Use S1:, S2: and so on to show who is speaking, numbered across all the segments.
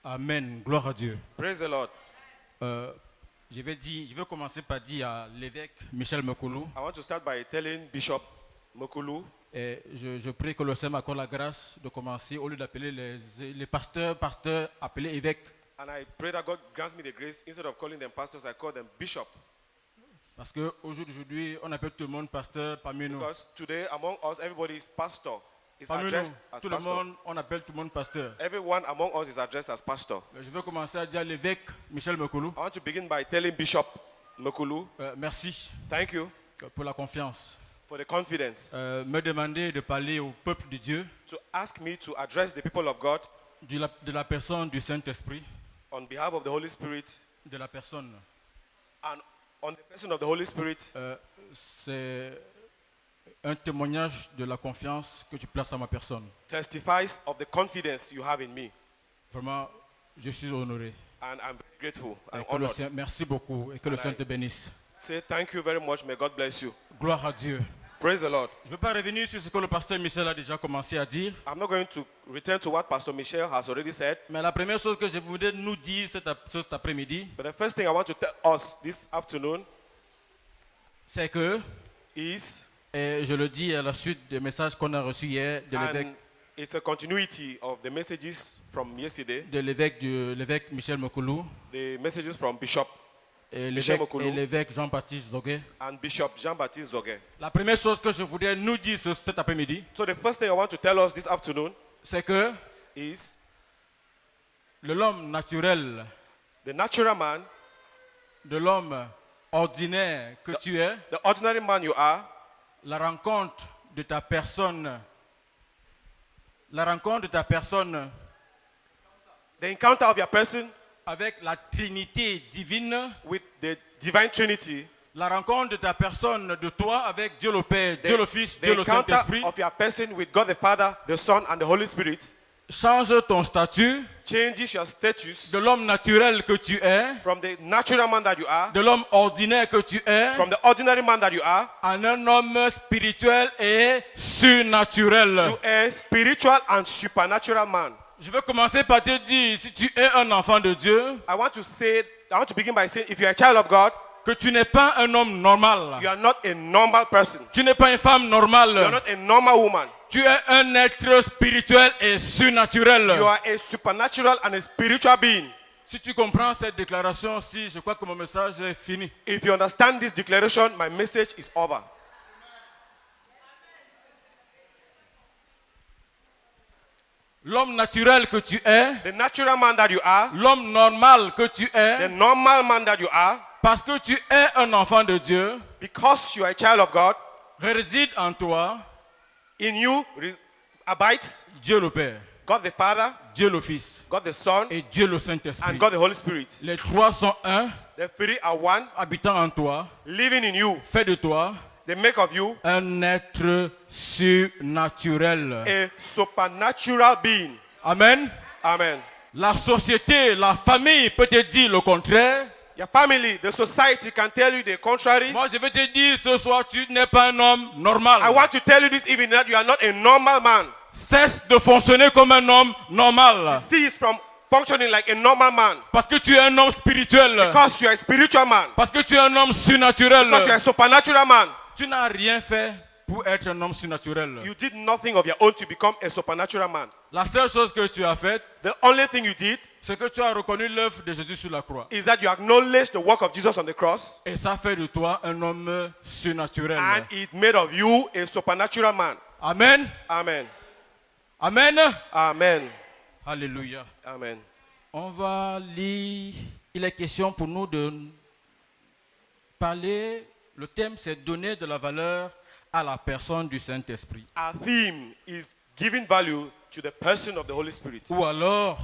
S1: Amen. Gloire à Dieu.
S2: Praise the Lord.
S1: Je vais commencer par dire à l'évêque Michel Mekoulou.
S2: I want to start by telling Bishop Mokulu.
S1: Et je prie que le Seigneur m'accorde la grâce de commencer au lieu d'appeler les pasteurs, appeler évêques.
S2: And I pray that God grants me the grace. Instead of calling them pastors, I call them bishop.
S1: Parce qu'aujourd'hui, on appelle tout le monde pasteur parmi nous.
S2: Because today, among us, everybody is pastor. Is
S1: Parmi nous,
S2: addressed as
S1: tout le
S2: pastor.
S1: monde, on appelle tout le monde pasteur.
S2: Everyone among us is addressed as pastor.
S1: Je vais commencer à dire à l'évêque Michel Mekoulou.
S2: I want to begin by telling Bishop Mokulu,
S1: Merci
S2: thank you
S1: pour la confiance.
S2: for the confidence
S1: Me demander de parler au peuple de Dieu,
S2: to ask me to address the people of God
S1: de la personne du Saint Esprit,
S2: on behalf of the Holy Spirit
S1: de la personne.
S2: and on the person of the Holy Spirit.
S1: C'est un témoignage de la confiance que tu places à ma personne.
S2: Testifies of the confidence you have in me.
S1: Vraiment, je suis honoré.
S2: And I'm very grateful and
S1: Et que le
S2: honored.
S1: Seigneur- merci beaucoup et que le
S2: And
S1: Seigneur te bénisse.
S2: Say thank you very much. May God bless you.
S1: Gloire à Dieu.
S2: Praise the Lord.
S1: Je ne veux pas revenir sur ce que le pasteur Michel a déjà commencé à dire,
S2: I'm not going to return to what Pastor Michel has already said.
S1: mais la première chose que je voudrais nous dire cet après-midi,
S2: But the first thing I want to tell us this afternoon
S1: c'est que,
S2: is,
S1: et je le dis à la suite des messages qu'on a reçus hier de l'évêque,
S2: and it's a continuity of the messages from yesterday,
S1: l'évêque Michel Mekoulou
S2: the messages from Bishop
S1: et
S2: Michel Mekoulou
S1: l'évêque Jean-Baptiste Zogué.
S2: and Bishop Jean-Baptiste Zogué.
S1: La première chose que je voudrais nous dire cet après-midi,
S2: So the first thing I want to tell us this afternoon
S1: c'est que
S2: is
S1: l'homme naturel,
S2: the natural man,
S1: de l'homme ordinaire que tu es,
S2: the ordinary man you are,
S1: la rencontre de ta personne,
S2: the encounter of your person
S1: avec la Trinité divine,
S2: with the divine Trinity,
S1: la rencontre de ta personne, de toi avec Dieu le Père, Dieu le Fils, Dieu
S2: the
S1: le
S2: encounter
S1: Saint-Esprit,
S2: of your person with God the Father, the Son, and the Holy Spirit
S1: change ton statut
S2: changes your status
S1: de l'homme naturel que tu es,
S2: from the natural man that you are,
S1: de l'homme ordinaire que tu es,
S2: from the ordinary man that you are,
S1: en un homme spirituel et surnaturel.
S2: to a spiritual and supernatural man.
S1: Je vais commencer par te dire, si tu es un enfant de Dieu,
S2: I want to begin by saying, if you are a child of God,
S1: que tu n'es pas un homme normal.
S2: you are not a normal person.
S1: Tu n'es pas une femme
S2: You are
S1: normale.
S2: not a normal woman.
S1: Tu es un être spirituel et surnaturel.
S2: You are a supernatural and a spiritual being.
S1: Si tu comprends cette déclaration, si je crois que mon message est fini.
S2: If you understand this declaration, my message is over.
S1: L'homme naturel que tu es,
S2: The natural man that you are,
S1: l'homme normal que tu
S2: the
S1: es,
S2: normal man that you are,
S1: parce que tu es un enfant de Dieu,
S2: because you are a child of God,
S1: réside en toi
S2: in you abides
S1: Dieu le Père,
S2: God the Father,
S1: Dieu le Fils
S2: God the Son,
S1: et Dieu le
S2: and
S1: Saint-Esprit.
S2: God the Holy Spirit.
S1: Les trois sont un,
S2: The three are one,
S1: habitant en toi,
S2: living in you.
S1: fait de toi
S2: They make of you
S1: un être surnaturel.
S2: a supernatural being.
S1: Amen.
S2: Amen.
S1: La société, la famille peut te dire le contraire.
S2: Your family, the society can tell you the contrary.
S1: Moi, je vais te dire ce soir, tu n'es pas un homme normal.
S2: I want to tell you this evening that you are not a normal man.
S1: Cesse de fonctionner comme un homme normal.
S2: Cease from functioning like a normal man.
S1: Parce que tu es un homme spirituel.
S2: Because you are a spiritual man.
S1: Parce que tu es un homme surnaturel.
S2: Because you are a supernatural man.
S1: Tu n'as rien fait pour être un homme surnaturel.
S2: You did nothing of your own to become a supernatural man.
S1: La seule chose que tu as faite,
S2: The only thing you did
S1: c'est que tu as reconnu l'œuvre de Jésus sur la croix.
S2: is that you acknowledge the work of Jesus on the cross,
S1: Et ça fait de toi un homme surnaturel.
S2: and it made of you a supernatural man.
S1: Amen.
S2: Amen.
S1: Amen.
S2: Amen.
S1: Alléluia.
S2: Amen.
S1: On va lire. Il est question pour nous de parler. Le thème, c'est donner de la valeur à la personne du Saint-Esprit.
S2: Our theme is giving value to the person of the Holy Spirit.
S1: Ou alors,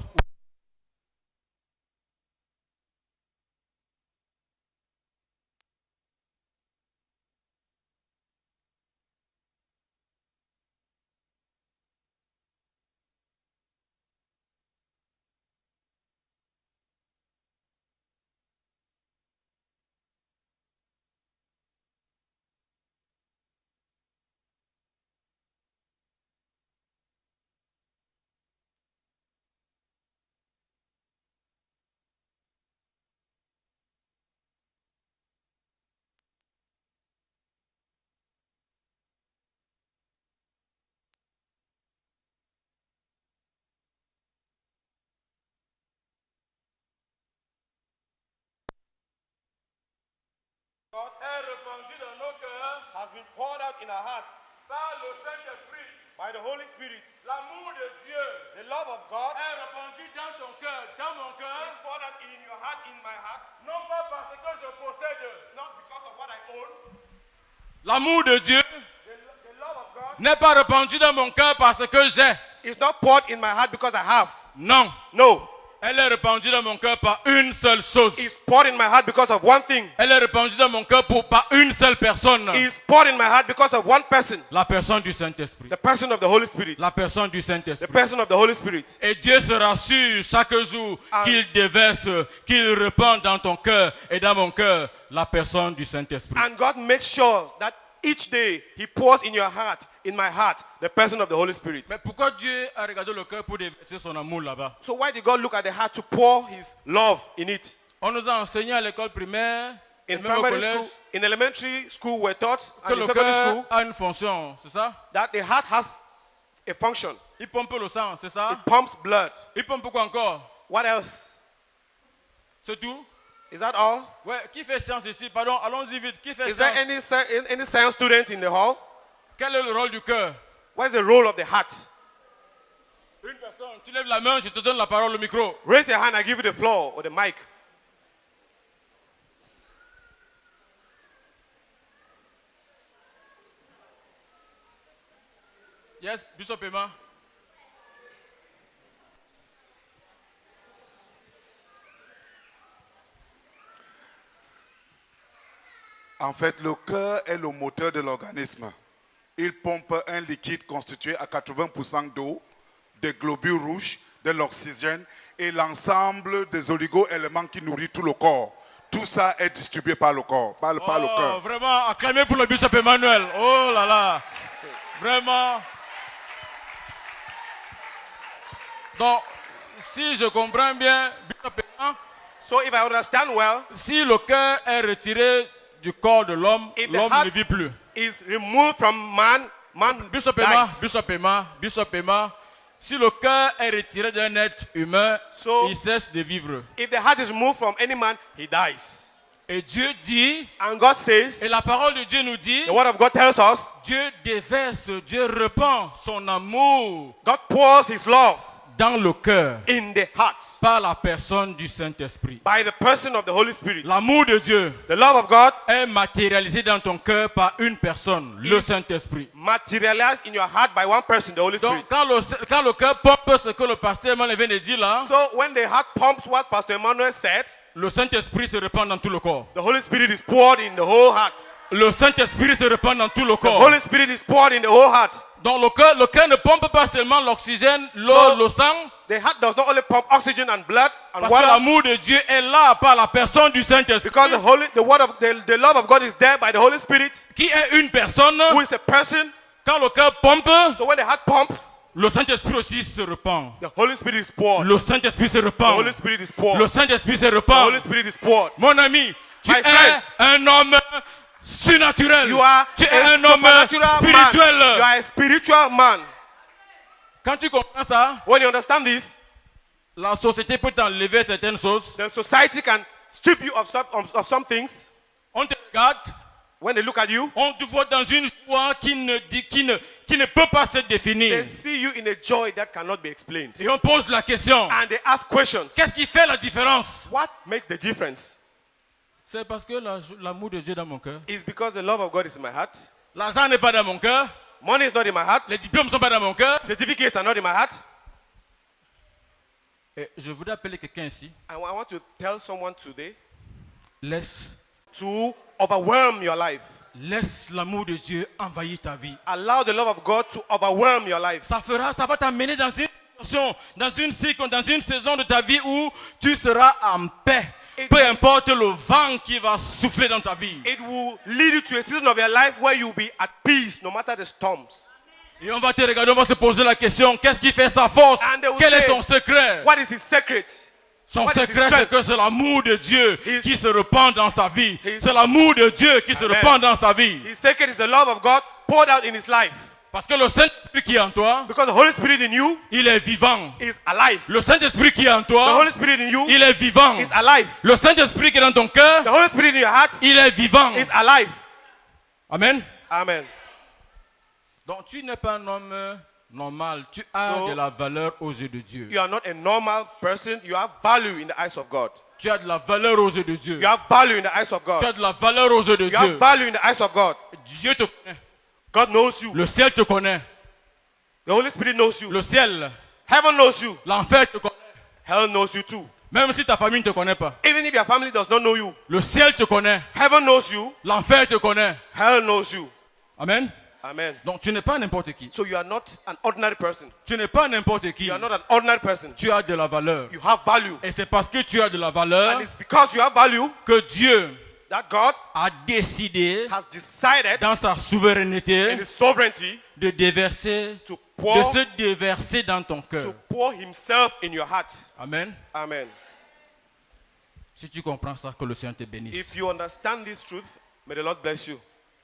S1: est répandu dans nos cœurs
S2: has been poured out in our hearts
S1: par le Saint-Esprit.
S2: by the Holy Spirit.
S1: L'amour de Dieu
S2: The love of God
S1: est répandu dans ton cœur, dans mon
S2: is
S1: cœur,
S2: poured out in your heart, in my heart,
S1: non pas parce que je possède.
S2: not because of what I own.
S1: L'amour de Dieu
S2: The love of God
S1: n'est pas répandu dans mon cœur parce que j'ai.
S2: is not poured in my heart because I have.
S1: Non.
S2: No.
S1: Elle est répandue dans mon cœur par une seule chose.
S2: It's poured in my heart because of one thing.
S1: Elle est répandue dans mon cœur par une seule personne.
S2: It's poured in my heart because of one person.
S1: La personne du Saint-Esprit.
S2: The person of the Holy Spirit.
S1: La personne du
S2: The
S1: Saint-Esprit.
S2: person of the Holy Spirit.
S1: Et Dieu se rassure chaque jour qu'il déverse, qu'il répand dans ton cœur et dans mon cœur la personne du Saint-Esprit.
S2: And God makes sure that each day He pours in your heart, in my heart, the person of the Holy Spirit.
S1: Mais pourquoi Dieu a regardé le cœur pour déverser son amour là-bas?
S2: So why did God look at the heart to pour His love in it?
S1: On nous a enseigné à l'école primaire et
S2: In
S1: même au
S2: primary
S1: collège
S2: school, in elementary school, we're taught,
S1: que
S2: and in
S1: le
S2: secondary
S1: cœur
S2: school,
S1: a une fonction, c'est ça?
S2: that the heart has a function.
S1: Il pompe le sang, c'est ça?
S2: It pumps blood.
S1: Il pompe quoi encore?
S2: What else?
S1: C'est tout?
S2: Is that all?
S1: Ouais, qui fait science ici? Pardon, allons-y vite. Qui fait
S2: Is there
S1: science?
S2: any science student in the hall?
S1: Quel est le rôle du cœur?
S2: What is the role of the heart?
S1: Une personne, tu lèves la main, je te donne la parole au micro.
S2: Raise your hand, I give you the floor or the mic.
S1: Yes, Bishop Emma.
S3: En fait, le cœur est le moteur de l'organisme. Il pompe un liquide constitué à 80% d'eau, des globules rouges, de l'oxygène et l'ensemble des oligo-éléments qui nourrissent tout le corps. Tout ça est distribué par le corps, par le cœur.
S1: Vraiment, acclamez pour le Bishop Emmanuel. Oh là là. Vraiment. Donc, si je comprends bien, Bishop Emma,
S2: So if I understand well,
S1: si le cœur est retiré du corps de l'homme,
S2: if the
S1: l'homme
S2: heart
S1: ne vit plus.
S2: is removed from man, man
S1: Bishop Emma,
S2: dies.
S1: Bishop Emma, si le cœur est retiré d'un être humain,
S2: So-
S1: il cesse de vivre.
S2: If the heart is removed from any man, he dies.
S1: Et Dieu dit,
S2: And God says,
S1: et la parole de Dieu nous dit,
S2: the word of God tells us,
S1: Dieu déverse, Dieu répand son amour
S2: God pours His love
S1: dans le cœur
S2: in the heart
S1: par la personne du Saint-Esprit.
S2: by the person of the Holy Spirit.
S1: L'amour de Dieu
S2: The love of God
S1: est matérialisé dans ton cœur par une personne, le
S2: Is-
S1: Saint-Esprit.
S2: materialized in your heart by one person, the Holy
S1: Donc,
S2: Spirit.
S1: quand le cœur pompe ce que le pasteur Emmanuel vient de dire là,
S2: So when the heart pumps what Pastor Emmanuel said,
S1: le Saint-Esprit se répand dans tout le corps.
S2: the Holy Spirit is poured in the whole heart.
S1: Le Saint-Esprit se répand dans tout le
S2: The
S1: corps.
S2: Holy Spirit is poured in the whole heart.
S1: Donc le cœur ne pompe pas seulement l'oxygène, l'eau,
S2: So-
S1: le sang,
S2: The heart does not only pump oxygen and blood and
S1: parce que
S2: water,
S1: l'amour de Dieu est là par la personne du Saint-Esprit,
S2: because the love of God is there by the Holy Spirit,
S1: qui est une personne.
S2: who is a person.
S1: Quand le cœur pompe,
S2: So when the heart pumps,
S1: le Saint-Esprit aussi se répand.
S2: the Holy Spirit is poured.
S1: Le Saint-Esprit se
S2: The
S1: répand.
S2: Holy Spirit is poured.
S1: Le Saint-Esprit se
S2: The
S1: répand.
S2: Holy Spirit is poured.
S1: Mon ami, tu
S2: My
S1: es
S2: friend,
S1: un homme surnaturel.
S2: You are
S1: Tu es
S2: a
S1: un homme
S2: supernatural man. You
S1: spirituel.
S2: are a spiritual man.
S1: Quand tu comprends ça,
S2: When you understand this,
S1: la société peut t'enlever certaines choses.
S2: the society can strip you of some things.
S1: On te regarde,
S2: When they look at you,
S1: on te voit dans une joie qui ne peut pas se définir.
S2: they see you in a joy that cannot be explained.
S1: Et on pose la question,
S2: And they ask questions.
S1: qu'est-ce qui fait la différence?
S2: What makes the difference?
S1: C'est parce que l'amour de Dieu est dans mon cœur.
S2: Is because the love of God is in my heart.
S1: L'argent n'est pas dans mon cœur.
S2: Money is not in my heart.
S1: Les diplômes ne sont pas dans mon cœur.
S2: Certificates are not in my heart.
S1: Et je voudrais appeler quelqu'un ici.
S2: And I want to tell someone today
S1: Laisse
S2: to overwhelm your life.
S1: l'amour de Dieu envahir ta vie.
S2: Allow the love of God to overwhelm your life.
S1: Ça va t'amener dans une situation, dans une saison de ta vie où tu seras en paix. Peu importe le vent qui va souffler dans ta vie.
S2: It will lead you to a season of your life where you'll be at peace no matter the storms.
S1: Et on va te regarder, on va se poser la question, qu'est-ce qui fait sa force?
S2: And they will
S1: Quel est
S2: say,
S1: son secret?
S2: What is his secret?
S1: Son
S2: what is his
S1: secret, c'est
S2: strength?
S1: que c'est l'amour de Dieu
S2: His-
S1: qui se répand dans sa vie.
S2: His-
S1: C'est l'amour de Dieu qui se
S2: Amen.
S1: répand dans sa vie.
S2: His secret is the love of God poured out in his life.
S1: Parce que le Saint-Esprit qui est en toi,
S2: Because the Holy Spirit in you
S1: il est vivant.
S2: is alive.
S1: Le Saint-Esprit qui est en
S2: The
S1: toi,
S2: Holy Spirit in you
S1: il est vivant.
S2: is alive.
S1: Le Saint-Esprit qui est dans ton cœur,
S2: The Holy Spirit in your heart
S1: il est vivant.
S2: is alive.
S1: Amen.
S2: Amen.
S1: Donc tu n'es pas un homme normal. Tu as
S2: So,
S1: de la valeur aux yeux de Dieu.
S2: You are not a normal person. You have value in the eyes of God.
S1: Tu as de la valeur aux yeux de Dieu.
S2: You have value in the eyes of
S1: Tu
S2: God.
S1: as de la valeur aux yeux de
S2: You have
S1: Dieu.
S2: value in the eyes of God.
S1: Dieu te connaît.
S2: God knows you.
S1: Le ciel te connaît.
S2: The Holy Spirit knows you.
S1: Le ciel,
S2: Heaven knows you.
S1: l'enfer te connaît.
S2: Hell knows you too.
S1: Même si ta famille ne te connaît pas.
S2: Even if your family does not know you,
S1: Le ciel te connaît.
S2: heaven knows you.
S1: L'enfer te connaît.
S2: Hell knows you.
S1: Amen.
S2: Amen.
S1: Donc tu n'es pas n'importe qui.
S2: So you are not an ordinary person.
S1: Tu n'es pas n'importe qui.
S2: You are not an ordinary person.
S1: Tu as de la valeur.
S2: You have value.
S1: Et c'est parce que tu as de la valeur
S2: And it's because you have value
S1: que Dieu
S2: that God
S1: a décidé
S2: has decided
S1: dans sa
S2: in
S1: souveraineté
S2: His sovereignty
S1: de déverser,
S2: to
S1: de se déverser dans ton cœur.
S2: pour Himself in your heart.
S1: Amen.
S2: Amen.
S1: Si tu comprends ça, que le Seigneur te bénisse.
S2: If you understand this truth, may the Lord bless you.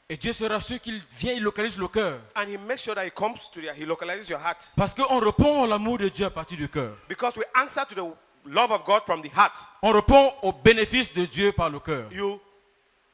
S1: Et Dieu sera sûr qu'il vient, il localise le cœur.
S2: And He makes sure that He comes to He localizes your heart.
S1: Parce qu'on répond à l'amour de Dieu à partir du cœur.
S2: Because we answer to the love of God from the heart.
S1: On répond aux bénéfices de Dieu par le cœur.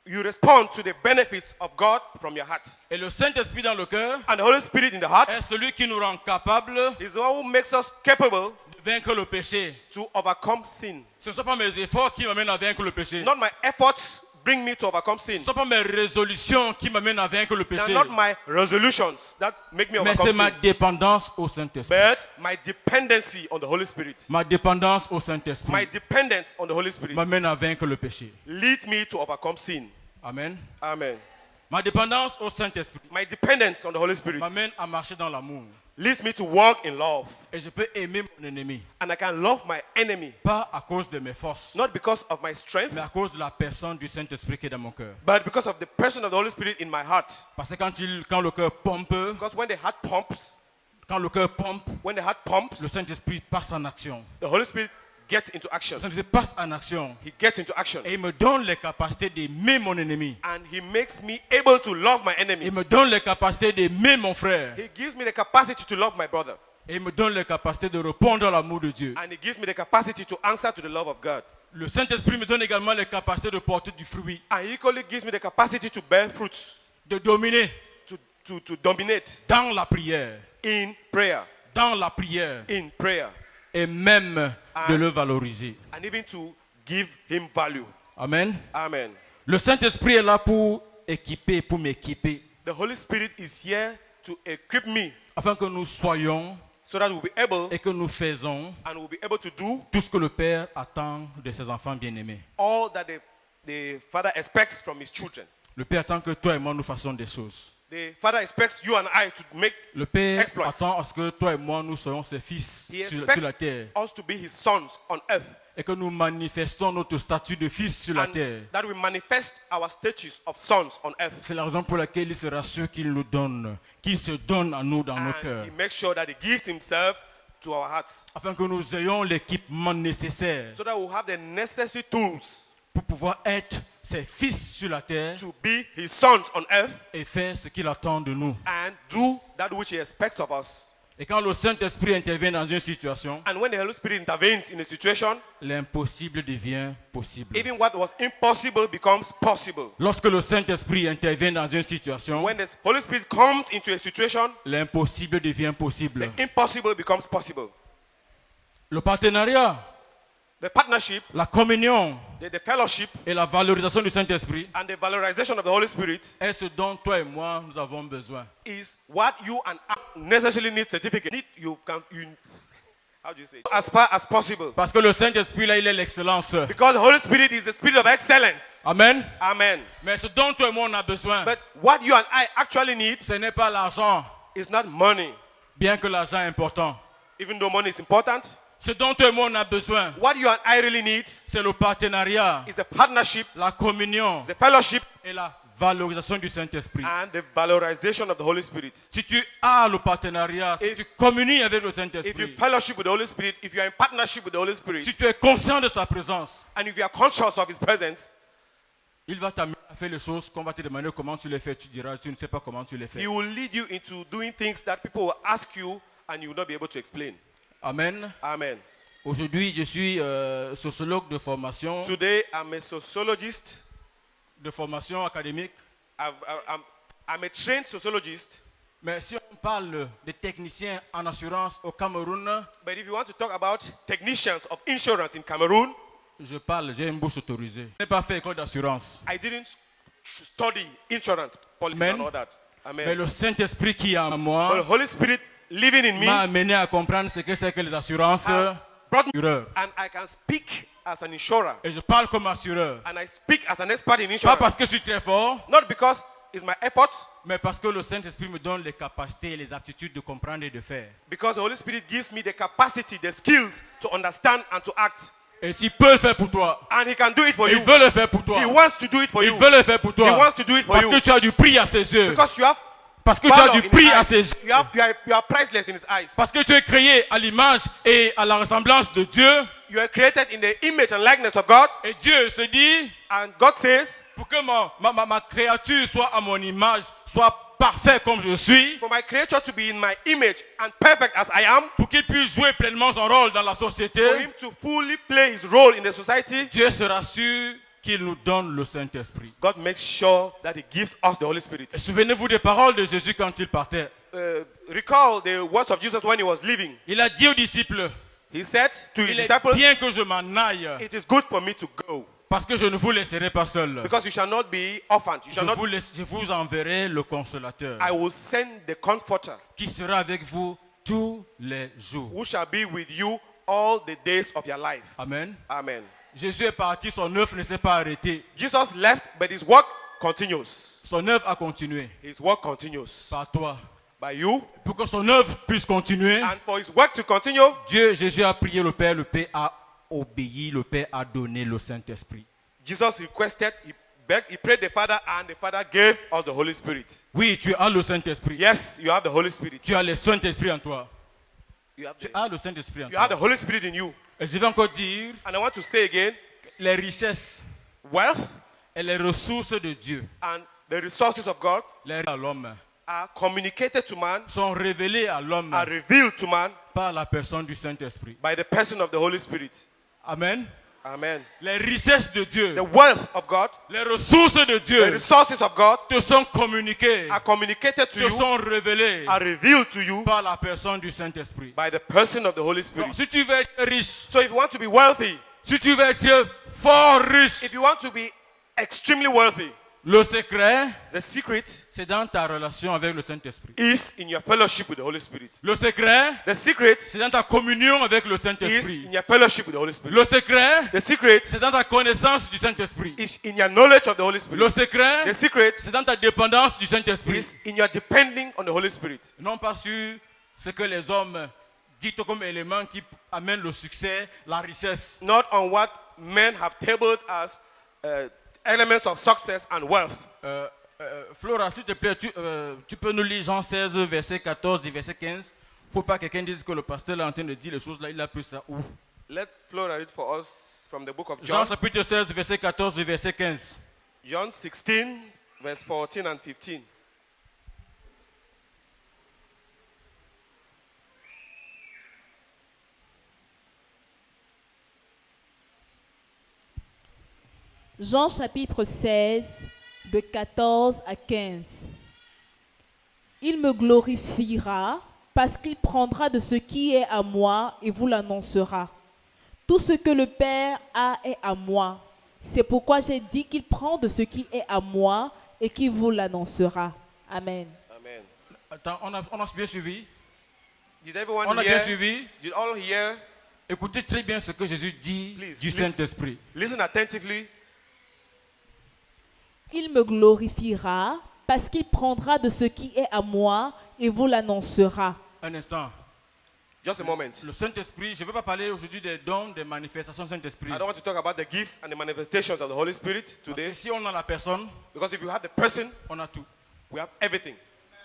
S2: You respond to the benefits of God from your heart.
S1: Et le Saint-Esprit dans le cœur
S2: And the Holy Spirit in the heart
S1: est celui qui nous rend capables de
S2: is the one who makes us capable
S1: vaincre le péché.
S2: to overcome sin.
S1: Ce ne sont pas mes efforts qui m'amènent à vaincre le péché.
S2: Not my efforts bring me to overcome
S1: Ce
S2: sin.
S1: ne sont pas mes résolutions qui m'amènent à vaincre le
S2: They are
S1: péché.
S2: not my resolutions that make me
S1: Mais
S2: overcome
S1: c'est ma
S2: sin.
S1: dépendance au Saint-Esprit.
S2: But my dependency on the Holy Spirit.
S1: Ma dépendance au
S2: My
S1: Saint-Esprit
S2: dependence on the Holy Spirit
S1: m'amène à vaincre le péché.
S2: leads me to overcome sin.
S1: Amen.
S2: Amen.
S1: Ma dépendance au Saint-Esprit
S2: My dependence on the Holy Spirit
S1: m'amène à marcher dans l'amour.
S2: leads me to walk in love.
S1: Et je peux aimer mon ennemi.
S2: And I can love my enemy,
S1: Pas à cause de mes forces,
S2: not because of my strength,
S1: mais à cause de la personne du Saint-Esprit qui est dans mon cœur.
S2: but because of the person of the Holy Spirit in my heart.
S1: Parce que quand le cœur pompe,
S2: Because when the heart pumps,
S1: le Saint-Esprit passe en action.
S2: the Holy Spirit gets into action.
S1: Le Saint-Esprit passe en action.
S2: He gets into action.
S1: Et il me donne les capacités d'aimer mon ennemi.
S2: And He makes me able to love my enemy.
S1: Il me donne les capacités d'aimer mon frère.
S2: He gives me the capacity to love my brother.
S1: Et il me donne les capacités de répondre à l'amour de Dieu.
S2: And He gives me the capacity to answer to the love of God.
S1: Le Saint-Esprit me donne également les capacités de porter du fruit,
S2: And He equally gives me the capacity to bear fruits,
S1: de dominer
S2: to dominate
S1: dans la prière,
S2: in prayer,
S1: et même de le valoriser.
S2: and even to give Him value.
S1: Amen.
S2: Amen.
S1: Le Saint-Esprit est là pour m'équiper,
S2: The Holy Spirit is here to equip me
S1: afin que nous soyons
S2: so that we'll be able
S1: et que nous faisons
S2: and we'll be able to do
S1: tout ce que le Père attend de ses enfants bien-aimés.
S2: all that the Father expects from His children.
S1: Le Père attend que toi et moi nous fassions des choses.
S2: The Father expects you and I to make
S1: Le Père
S2: exploits.
S1: attend à ce que toi et moi nous soyons ses fils
S2: He
S1: sur
S2: expects
S1: la terre
S2: us to be His sons on earth,
S1: et que nous manifestons notre statut de fils sur la
S2: and
S1: terre.
S2: that we manifest our status of sons on earth.
S1: C'est la raison pour laquelle il sera sûr qu'il nous donne, qu'il se donne à nous dans nos
S2: And
S1: cœurs,
S2: He makes sure that He gives Himself to our hearts
S1: afin que nous ayons l'équipement nécessaire
S2: so that we'll have the necessary tools
S1: pour pouvoir être ses fils sur la terre
S2: to be His sons on earth
S1: et faire ce qu'il attend de nous.
S2: and do that which He expects of us.
S1: Et quand le Saint-Esprit intervient dans une situation,
S2: And when the Holy Spirit intervenes in a situation,
S1: l'impossible devient possible.
S2: even what was impossible becomes possible.
S1: Lorsque le Saint-Esprit intervient dans une situation,
S2: When the Holy Spirit comes into a situation,
S1: l'impossible devient possible.
S2: the impossible becomes possible.
S1: Le partenariat,
S2: The partnership,
S1: la communion
S2: the fellowship,
S1: et la valorisation du Saint-Esprit
S2: and the valorization of the Holy Spirit
S1: est ce dont toi et moi nous avons besoin.
S2: is what you and I necessarily need certificate. How do you say it? As far as possible.
S1: Parce que le Saint-Esprit là, il est l'excellence.
S2: Because the Holy Spirit is the spirit of excellence.
S1: Amen.
S2: Amen.
S1: Mais ce dont toi et moi on a besoin,
S2: But what you and I actually need
S1: ce n'est pas l'argent,
S2: is not money,
S1: bien que l'argent est important.
S2: even though money is important.
S1: Ce dont toi et moi on a besoin,
S2: What you and I really need
S1: c'est le partenariat,
S2: is a partnership,
S1: la communion
S2: the fellowship,
S1: et la valorisation du Saint-Esprit.
S2: and the valorization of the Holy Spirit.
S1: Si tu as le partenariat, si tu communies avec le
S2: If you
S1: Saint-Esprit,
S2: fellowship with the Holy Spirit, if you are in partnership with the Holy Spirit,
S1: si tu es conscient de sa présence,
S2: and if you are conscious of His presence,
S1: il va t'amener à fait les choses qu'on va te demander comment tu les fais, tu diras, tu ne sais pas comment tu les fais.
S2: He will lead you into doing things that people will ask you and you will not be able to explain.
S1: Amen.
S2: Amen.
S1: Aujourd'hui, je suis sociologue de formation,
S2: Today, I'm a sociologist.
S1: de formation académique.
S2: I'm a trained sociologist.
S1: Mais si on parle de techniciens en assurance au Cameroun,
S2: But if you want to talk about technicians of insurance in Cameroon,
S1: j'ai une bouche autorisée. Je n'ai pas fait école d'assurance.
S2: I didn't study insurance policies
S1: Amen.
S2: and all that.
S1: Mais
S2: Amen.
S1: le Saint-Esprit qui est en
S2: But
S1: moi
S2: the Holy Spirit living in me
S1: m'a amené à comprendre ce que c'est que les assurances.
S2: has brought me,
S1: Assureur.
S2: and I can speak as an insurer,
S1: Et je parle comme assureur.
S2: and I speak as an expert in
S1: Pas
S2: insurance.
S1: parce que je suis très fort,
S2: Not because it's my effort,
S1: mais parce que le Saint-Esprit me donne les capacités et les aptitudes de comprendre et de faire.
S2: because the Holy Spirit gives me the capacity, the skills to understand and to act.
S1: Et il peut le faire pour toi.
S2: And He can do it for
S1: Il
S2: you.
S1: veut le faire pour toi.
S2: He wants to do it for
S1: Il
S2: you.
S1: veut le faire pour toi.
S2: He wants to do it for
S1: Parce
S2: you.
S1: que tu as du prix à ses yeux.
S2: Because you have
S1: Parce que tu as
S2: valor
S1: du
S2: in His
S1: prix à
S2: eyes.
S1: ses yeux.
S2: You are priceless in His eyes.
S1: Parce que tu es créé à l'image et à la ressemblance de Dieu.
S2: You are created in the image and likeness of God.
S1: Et Dieu se dit,
S2: And God says,
S1: pour que ma créature soit à mon image, soit parfait comme je suis,
S2: for my creature to be in my image and perfect as I am,
S1: pour qu'il puisse jouer pleinement son rôle dans la
S2: for
S1: société,
S2: Him to fully play His role in the society,
S1: Dieu sera sûr qu'il nous donne le Saint-Esprit.
S2: God makes sure that He gives us the Holy Spirit.
S1: Et souvenez-vous des paroles de Jésus quand il partait.
S2: Recall the words of Jesus when He was leaving.
S1: Il a dit aux disciples,
S2: He said to His
S1: il est
S2: disciples,
S1: bien que je m'en aille,
S2: it is good for me to go,
S1: parce que je ne vous laisserai pas seul.
S2: because you shall not be orphaned. You shall not.
S1: Je vous enverrai le consolateur,
S2: I will send the Comforter,
S1: qui sera avec vous tous les jours.
S2: who shall be with you all the days of your life.
S1: Amen.
S2: Amen.
S1: Jésus est parti, son œuvre ne s'est pas arrêtée.
S2: Jesus left, but His work continues.
S1: Son œuvre a continué
S2: His work continues
S1: par toi.
S2: by you,
S1: Pour que son œuvre puisse continuer,
S2: and for His work to continue,
S1: Jésus a prié le Père a obéi, le Père a donné le Saint-Esprit.
S2: Jesus requested, He begged, He prayed the Father, and the Father gave us the Holy Spirit.
S1: Oui, tu as le Saint-Esprit.
S2: Yes, you have the Holy Spirit.
S1: Tu as le Saint-Esprit en toi.
S2: You have
S1: Tu
S2: the,
S1: as le Saint-Esprit en
S2: you have the
S1: toi.
S2: Holy Spirit in you.
S1: Et je vais encore dire,
S2: And I want to say again,
S1: les richesses
S2: wealth
S1: et les ressources de Dieu,
S2: and the resources of God
S1: à l'homme,
S2: are communicated to man,
S1: sont révélées à l'homme
S2: are revealed to man
S1: par la personne du Saint-Esprit.
S2: by the person of the Holy Spirit.
S1: Amen.
S2: Amen.
S1: Les richesses de Dieu,
S2: The wealth of God,
S1: les ressources de
S2: the
S1: Dieu
S2: resources of God
S1: te sont communiquées,
S2: are communicated to
S1: te
S2: you,
S1: sont révélées
S2: are revealed to you
S1: par la personne du Saint-Esprit.
S2: by the person of the Holy Spirit.
S1: Donc, si tu veux être riche,
S2: So if you want to be wealthy,
S1: si tu veux être fort riche,
S2: if you want to be extremely wealthy,
S1: le secret,
S2: the secret
S1: c'est dans ta relation avec le Saint-Esprit.
S2: is in your fellowship with the Holy Spirit.
S1: Le secret,
S2: The secret
S1: c'est dans ta communion avec le
S2: is
S1: Saint-Esprit.
S2: in your fellowship with the Holy Spirit.
S1: Le secret,
S2: The secret
S1: c'est dans ta connaissance du Saint-Esprit.
S2: is in your knowledge of the Holy
S1: Le
S2: Spirit.
S1: secret,
S2: The secret
S1: c'est dans ta dépendance du Saint-Esprit.
S2: is in your depending on the Holy Spirit.
S1: Non pas sur ce que les hommes disent comme éléments qui amènent le succès, la richesse.
S2: Not on what men have tabled as elements of success and wealth.
S1: Flora, s'il te plaît, tu peux nous lire Jean 16, verset 14 et verset 15. Il ne faut pas que quelqu'un dise que le pasteur est en train de dire les choses là, il a pris ça où?
S2: Let Flora read for us from the book of
S1: Jean
S2: John.
S1: chapitre 16, verset 14 et verset 15.
S2: John 16, verse 14 and 15.
S4: Jean chapitre 16, de 14 à 15. Il me glorifiera parce qu'il prendra de ce qui est à moi et vous l'annoncera. Tout ce que le Père a est à moi. C'est pourquoi j'ai dit qu'il prend de ce qui est à moi et qu'il vous l'annoncera. Amen.
S2: Amen.
S1: Attends, on a bien suivi?
S2: Did everyone
S1: On a bien
S2: hear?
S1: suivi?
S2: Did all hear?
S1: Écoutez très bien ce que Jésus dit
S2: Please,
S1: du
S2: listen.
S1: Saint-Esprit.
S2: Listen attentively.
S4: Il me glorifiera parce qu'il prendra de ce qui est à moi et vous l'annoncera.
S1: Un instant.
S2: Just a moment.
S1: Le Saint-Esprit, je ne veux pas parler aujourd'hui des dons, des manifestations du Saint-Esprit.
S2: I don't want to talk about the gifts and the manifestations of the Holy Spirit
S1: Parce
S2: today,
S1: que si on a la personne,
S2: because if you have the person,
S1: on a tout.
S2: we have everything.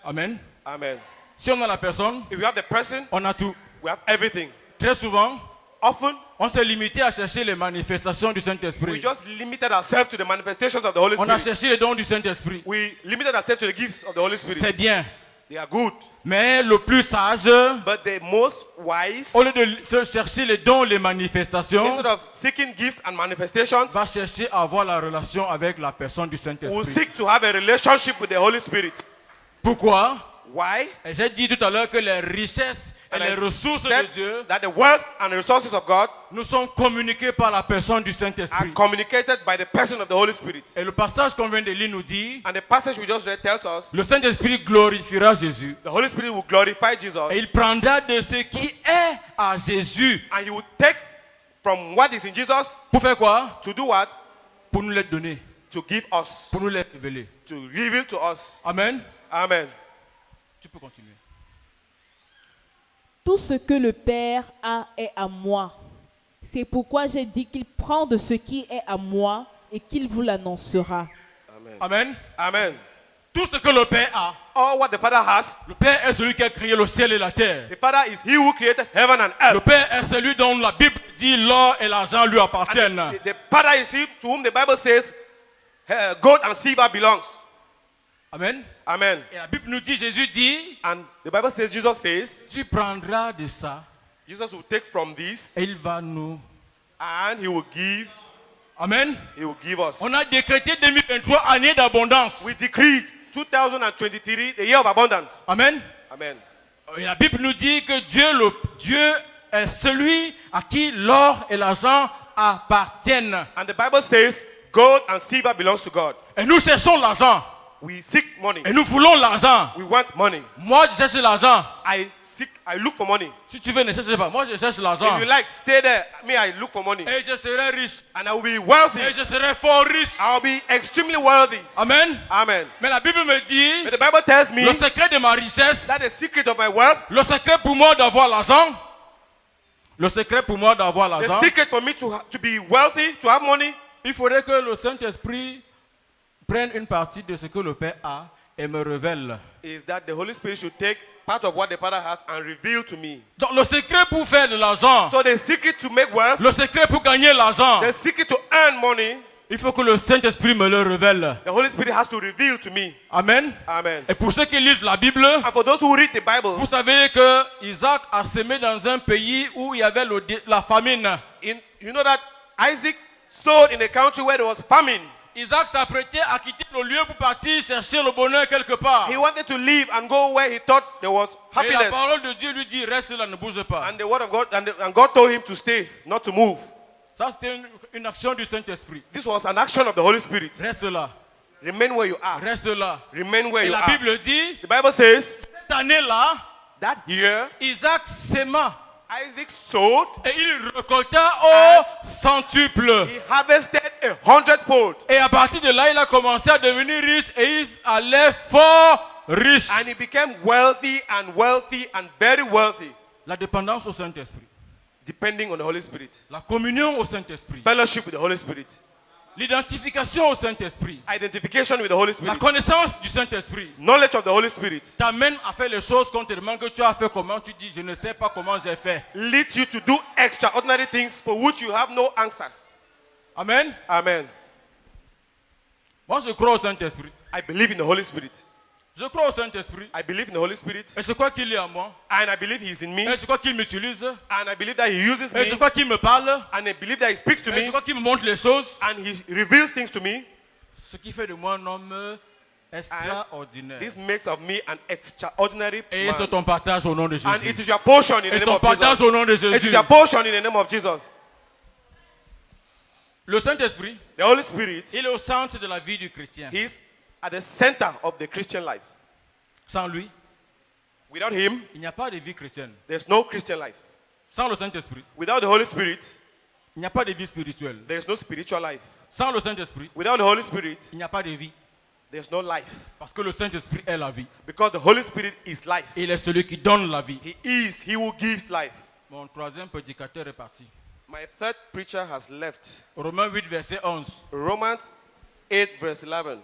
S1: Amen.
S2: Amen.
S1: Si on a la personne,
S2: If you have the person,
S1: on a tout.
S2: we have everything.
S1: Très souvent,
S2: often
S1: on s'est limité à chercher les manifestations du
S2: we
S1: Saint-Esprit.
S2: just limited ourselves to the manifestations of the Holy
S1: On a
S2: Spirit.
S1: cherché les dons du Saint-Esprit.
S2: We limited ourselves to the gifts of the Holy Spirit.
S1: C'est bien.
S2: They are good.
S1: Mais le plus sage,
S2: But the most wise,
S1: au lieu de se chercher les dons, les manifestations,
S2: instead of seeking gifts and manifestations,
S1: va chercher à avoir la relation avec la personne du
S2: will
S1: Saint-Esprit.
S2: seek to have a relationship with the Holy Spirit.
S1: Pourquoi?
S2: Why?
S1: Et j'ai dit tout à l'heure que les richesses et
S2: And
S1: les
S2: I
S1: ressources de
S2: said
S1: Dieu
S2: that the wealth and the resources of God
S1: nous sont communiquées par la personne du
S2: are
S1: Saint-Esprit.
S2: communicated by the person of the Holy Spirit.
S1: Et le passage qu'on vient de lire nous dit,
S2: And the passage we just read tells us
S1: le Saint-Esprit glorifiera Jésus.
S2: the Holy Spirit will glorify Jesus,
S1: Et il prendra de ce qui est à Jésus.
S2: and he will take from what is in Jesus
S1: Pour faire quoi?
S2: to do what?
S1: Pour nous les donner.
S2: To give us,
S1: Pour nous les révéler.
S2: to reveal to us.
S1: Amen.
S2: Amen.
S1: Tu peux continuer.
S4: Tout ce que le Père a est à moi. C'est pourquoi j'ai dit qu'il prend de ce qui est à moi et qu'il vous l'annoncera.
S1: Amen.
S2: Amen.
S1: Tout ce que le Père a,
S2: All what the Father has,
S1: le Père est celui qui a créé le ciel et la terre.
S2: the Father is he who created heaven and
S1: Le
S2: earth.
S1: Père est celui dont la Bible dit l'or et l'argent lui appartiennent.
S2: And the Father is he to whom the Bible says gold and silver belongs.
S1: Amen.
S2: Amen.
S1: Et la Bible nous dit, Jésus dit,
S2: And the Bible says, Jesus says,
S1: tu prendras de ça
S2: Jesus will take from this
S1: et il va nous.
S2: and he will give us.
S1: On a décrété 2023 année d'abondance.
S2: We decreed 2023, the year of abundance.
S1: Amen.
S2: Amen.
S1: Et la Bible nous dit que Dieu est celui à qui l'or et l'argent appartiennent.
S2: And the Bible says gold and silver belongs to God.
S1: Et nous cherchons l'argent.
S2: We seek money.
S1: Et nous voulons l'argent.
S2: We want money.
S1: Moi, je cherche l'argent.
S2: I look for money.
S1: Si tu veux, ne cherche pas. Moi, je cherche l'argent.
S2: If you like, stay there. Me, I look for money.
S1: Et je serai riche.
S2: And I will be wealthy.
S1: Et je serai fort riche.
S2: I'll be extremely wealthy.
S1: Amen.
S2: Amen.
S1: Mais la Bible me dit,
S2: But the Bible tells me
S1: le secret de ma richesse,
S2: that the secret of my wealth,
S1: le secret pour moi d'avoir l'argent, le secret pour moi d'avoir
S2: the
S1: l'argent,
S2: secret for me to be wealthy, to have money,
S1: il faudrait que le Saint-Esprit prenne une partie de ce que le Père a et me révèle.
S2: is that the Holy Spirit should take part of what the Father has and reveal to me.
S1: Donc le secret pour faire de l'argent,
S2: So the secret to make wealth,
S1: le secret pour gagner l'argent,
S2: the secret to earn money,
S1: il faut que le Saint-Esprit me le révèle.
S2: the Holy Spirit has to reveal to me.
S1: Amen.
S2: Amen.
S1: Et pour ceux qui lisent la Bible,
S2: And for those who read the Bible,
S1: vous savez que Isaac a semé dans un pays où il y avait la famine.
S2: you know that Isaac sowed in a country where there was famine.
S1: Isaac s'apprêtait à quitter le lieu pour partir chercher le bonheur quelque part.
S2: He wanted to leave and go where he thought there was
S1: Et la
S2: happiness.
S1: parole de Dieu lui dit, reste là, ne bouge pas.
S2: And the word of God, and God told him to stay, not to move.
S1: Ça, c'était une action du Saint-Esprit.
S2: This was an action of the Holy Spirit.
S1: Reste là,
S2: Remain where you are.
S1: reste là.
S2: Remain where
S1: Et
S2: you
S1: la
S2: are.
S1: Bible dit,
S2: The Bible says
S1: cette année-là,
S2: that year,
S1: Isaac s'aima
S2: Isaac sowed,
S1: et il récolta au centuple.
S2: he harvested 100-fold.
S1: Et à partir de là, il a commencé à devenir riche et il allait fort riche.
S2: And he became wealthy and very wealthy,
S1: La dépendance au Saint-Esprit,
S2: depending on the Holy Spirit.
S1: la communion au Saint-Esprit,
S2: Fellowship with the Holy Spirit.
S1: l'identification au Saint-Esprit,
S2: Identification with the Holy
S1: la
S2: Spirit.
S1: connaissance du Saint-Esprit
S2: Knowledge of the Holy Spirit
S1: t'amène à faire les choses qu'on te demande que tu as fait comment. Tu dis, je ne sais pas comment j'ai fait.
S2: leads you to do extraordinary things for which you have no answers.
S1: Amen.
S2: Amen.
S1: Moi, je crois au Saint-Esprit.
S2: I believe in the Holy Spirit.
S1: Je crois au Saint-Esprit.
S2: I believe in the Holy Spirit.
S1: Et je crois qu'il est en moi.
S2: And I believe he is in me.
S1: Et je crois qu'il m'utilise.
S2: And I believe that he uses
S1: Et je
S2: me.
S1: crois qu'il me parle.
S2: And I believe that he speaks to
S1: Et je
S2: me.
S1: crois qu'il me montre les choses.
S2: And he reveals things to me.
S1: Ce qui fait de moi un homme extraordinaire.
S2: This makes of me an extraordinary
S1: Et c'est
S2: man.
S1: ton partage au nom de
S2: And it
S1: Jésus.
S2: is your portion in the
S1: Et
S2: name
S1: ton
S2: of
S1: partage au nom de
S2: Jesus. It is
S1: Jésus.
S2: your portion in the name of Jesus.
S1: Le Saint-Esprit,
S2: The Holy Spirit
S1: il est au centre de la vie du chrétien.
S2: is at the center of the Christian life.
S1: Sans lui,
S2: Without him,
S1: il n'y a pas de vie chrétienne.
S2: there's no Christian life.
S1: Sans le Saint-Esprit,
S2: Without the Holy Spirit,
S1: il n'y a pas de vie spirituelle.
S2: there's no spiritual life.
S1: Sans le Saint-Esprit,
S2: Without the Holy Spirit,
S1: il n'y a pas de vie.
S2: there's no life.
S1: Parce que le Saint-Esprit est la vie.
S2: Because the Holy Spirit is life.
S1: Il est celui qui donne la vie.
S2: He who gives life.
S1: Mon troisième prédicateur est parti.
S2: My third preacher has left.
S1: Romains 8, verset 11.
S2: Romans 8, verse 11.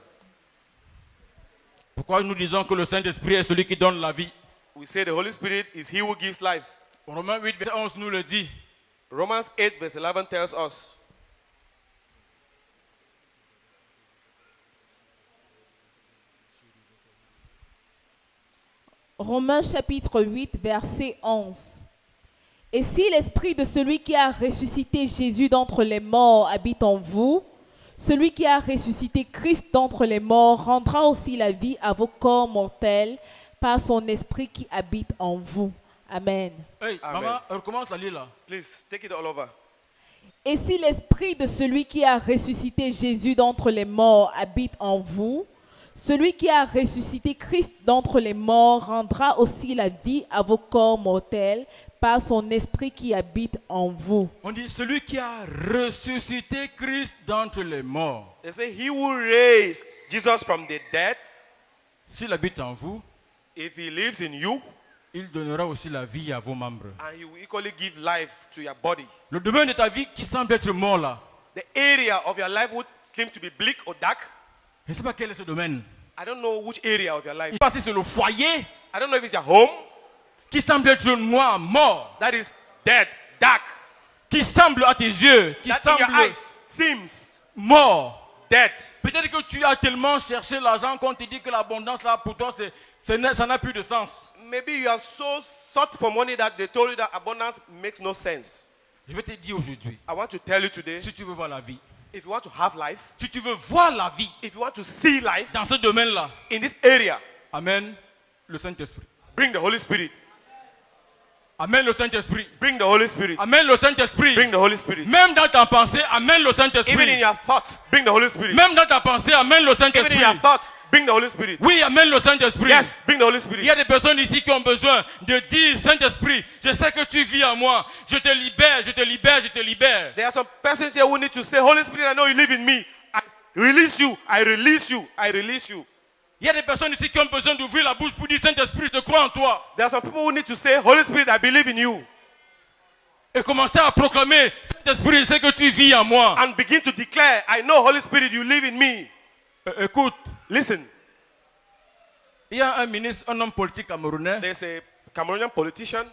S1: Pourquoi nous disons que le Saint-Esprit est celui qui donne la vie?
S2: We say the Holy Spirit is he who gives life.
S1: Romains 8, verset 11 nous le dit.
S2: Romans 8 verse 11 tells us,
S4: Romains chapitre 8, verset 11. Et si l'esprit de celui qui a ressuscité Jésus d'entre les morts habite en vous, celui qui a ressuscité Christ d'entre les morts rendra aussi la vie à vos corps mortels par son esprit qui habite en vous. Amen.
S1: Hey,
S2: Amen.
S1: maman, recommence à lire là.
S2: please take it all over.
S4: Et si l'esprit de celui qui a ressuscité Jésus d'entre les morts habite en vous, celui qui a ressuscité Christ d'entre les morts rendra aussi la vie à vos corps mortels par son esprit qui habite en vous.
S1: On dit celui qui a ressuscité Christ d'entre les morts.
S2: They say he will raise Jesus from the dead.
S1: S'il habite en vous,
S2: If he lives in you,
S1: il donnera aussi la vie à vos membres.
S2: and he will equally give life to your body.
S1: Le domaine de ta vie qui semble être mort là,
S2: The area of your life would seem to be bleak or dark.
S1: je ne sais pas quel est ce domaine.
S2: I don't know which area of your life.
S1: Je ne sais pas si c'est le foyer
S2: I don't know if it's your home
S1: qui semble être noir, mort,
S2: that is dead, dark.
S1: qui semble à tes yeux, qui
S2: That in your
S1: semble
S2: eyes seems
S1: mort.
S2: dead.
S1: Peut-être que tu as tellement cherché l'argent qu'on te dit que l'abondance là pour toi, ça n'a plus de sens.
S2: Maybe you have so sought for money that they told you that abundance makes no sense.
S1: Je vais te dire aujourd'hui,
S2: I want to tell you today,
S1: si tu veux voir la vie,
S2: if you want to have life,
S1: si tu veux voir la vie
S2: if you want to see life
S1: dans ce domaine-là,
S2: in this area,
S1: amène le Saint-Esprit.
S2: bring the Holy Spirit.
S1: Amène le Saint-Esprit.
S2: Bring the Holy Spirit.
S1: Amène le Saint-Esprit.
S2: Bring the Holy Spirit.
S1: Même dans ta pensée, amène le
S2: Even in
S1: Saint-Esprit.
S2: your thoughts, bring the Holy Spirit.
S1: Même dans ta pensée, amène le
S2: Even in
S1: Saint-Esprit.
S2: your thoughts, bring the Holy Spirit.
S1: Oui, amène le Saint-Esprit.
S2: Yes, bring the Holy
S1: Il
S2: Spirit.
S1: y a des personnes ici qui ont besoin de dire, Saint-Esprit, je sais que tu vis en moi. Je te libère, je te libère, je te libère.
S2: There are some persons here who need to say, Holy Spirit, I know you live in me. I release you. I release you. I release you.
S1: Il y a des personnes ici qui ont besoin d'ouvrir la bouche pour dire, Saint-Esprit, je te crois en toi.
S2: There are some people who need to say, Holy Spirit, I believe in you.
S1: Et commencer à proclamer, Saint-Esprit, je sais que tu vis en moi.
S2: And begin to declare, I know, Holy Spirit, you live in me.
S1: Écoute,
S2: Listen,
S1: il y a un ministre, un homme politique camerounais
S2: there's a Cameroonian politician.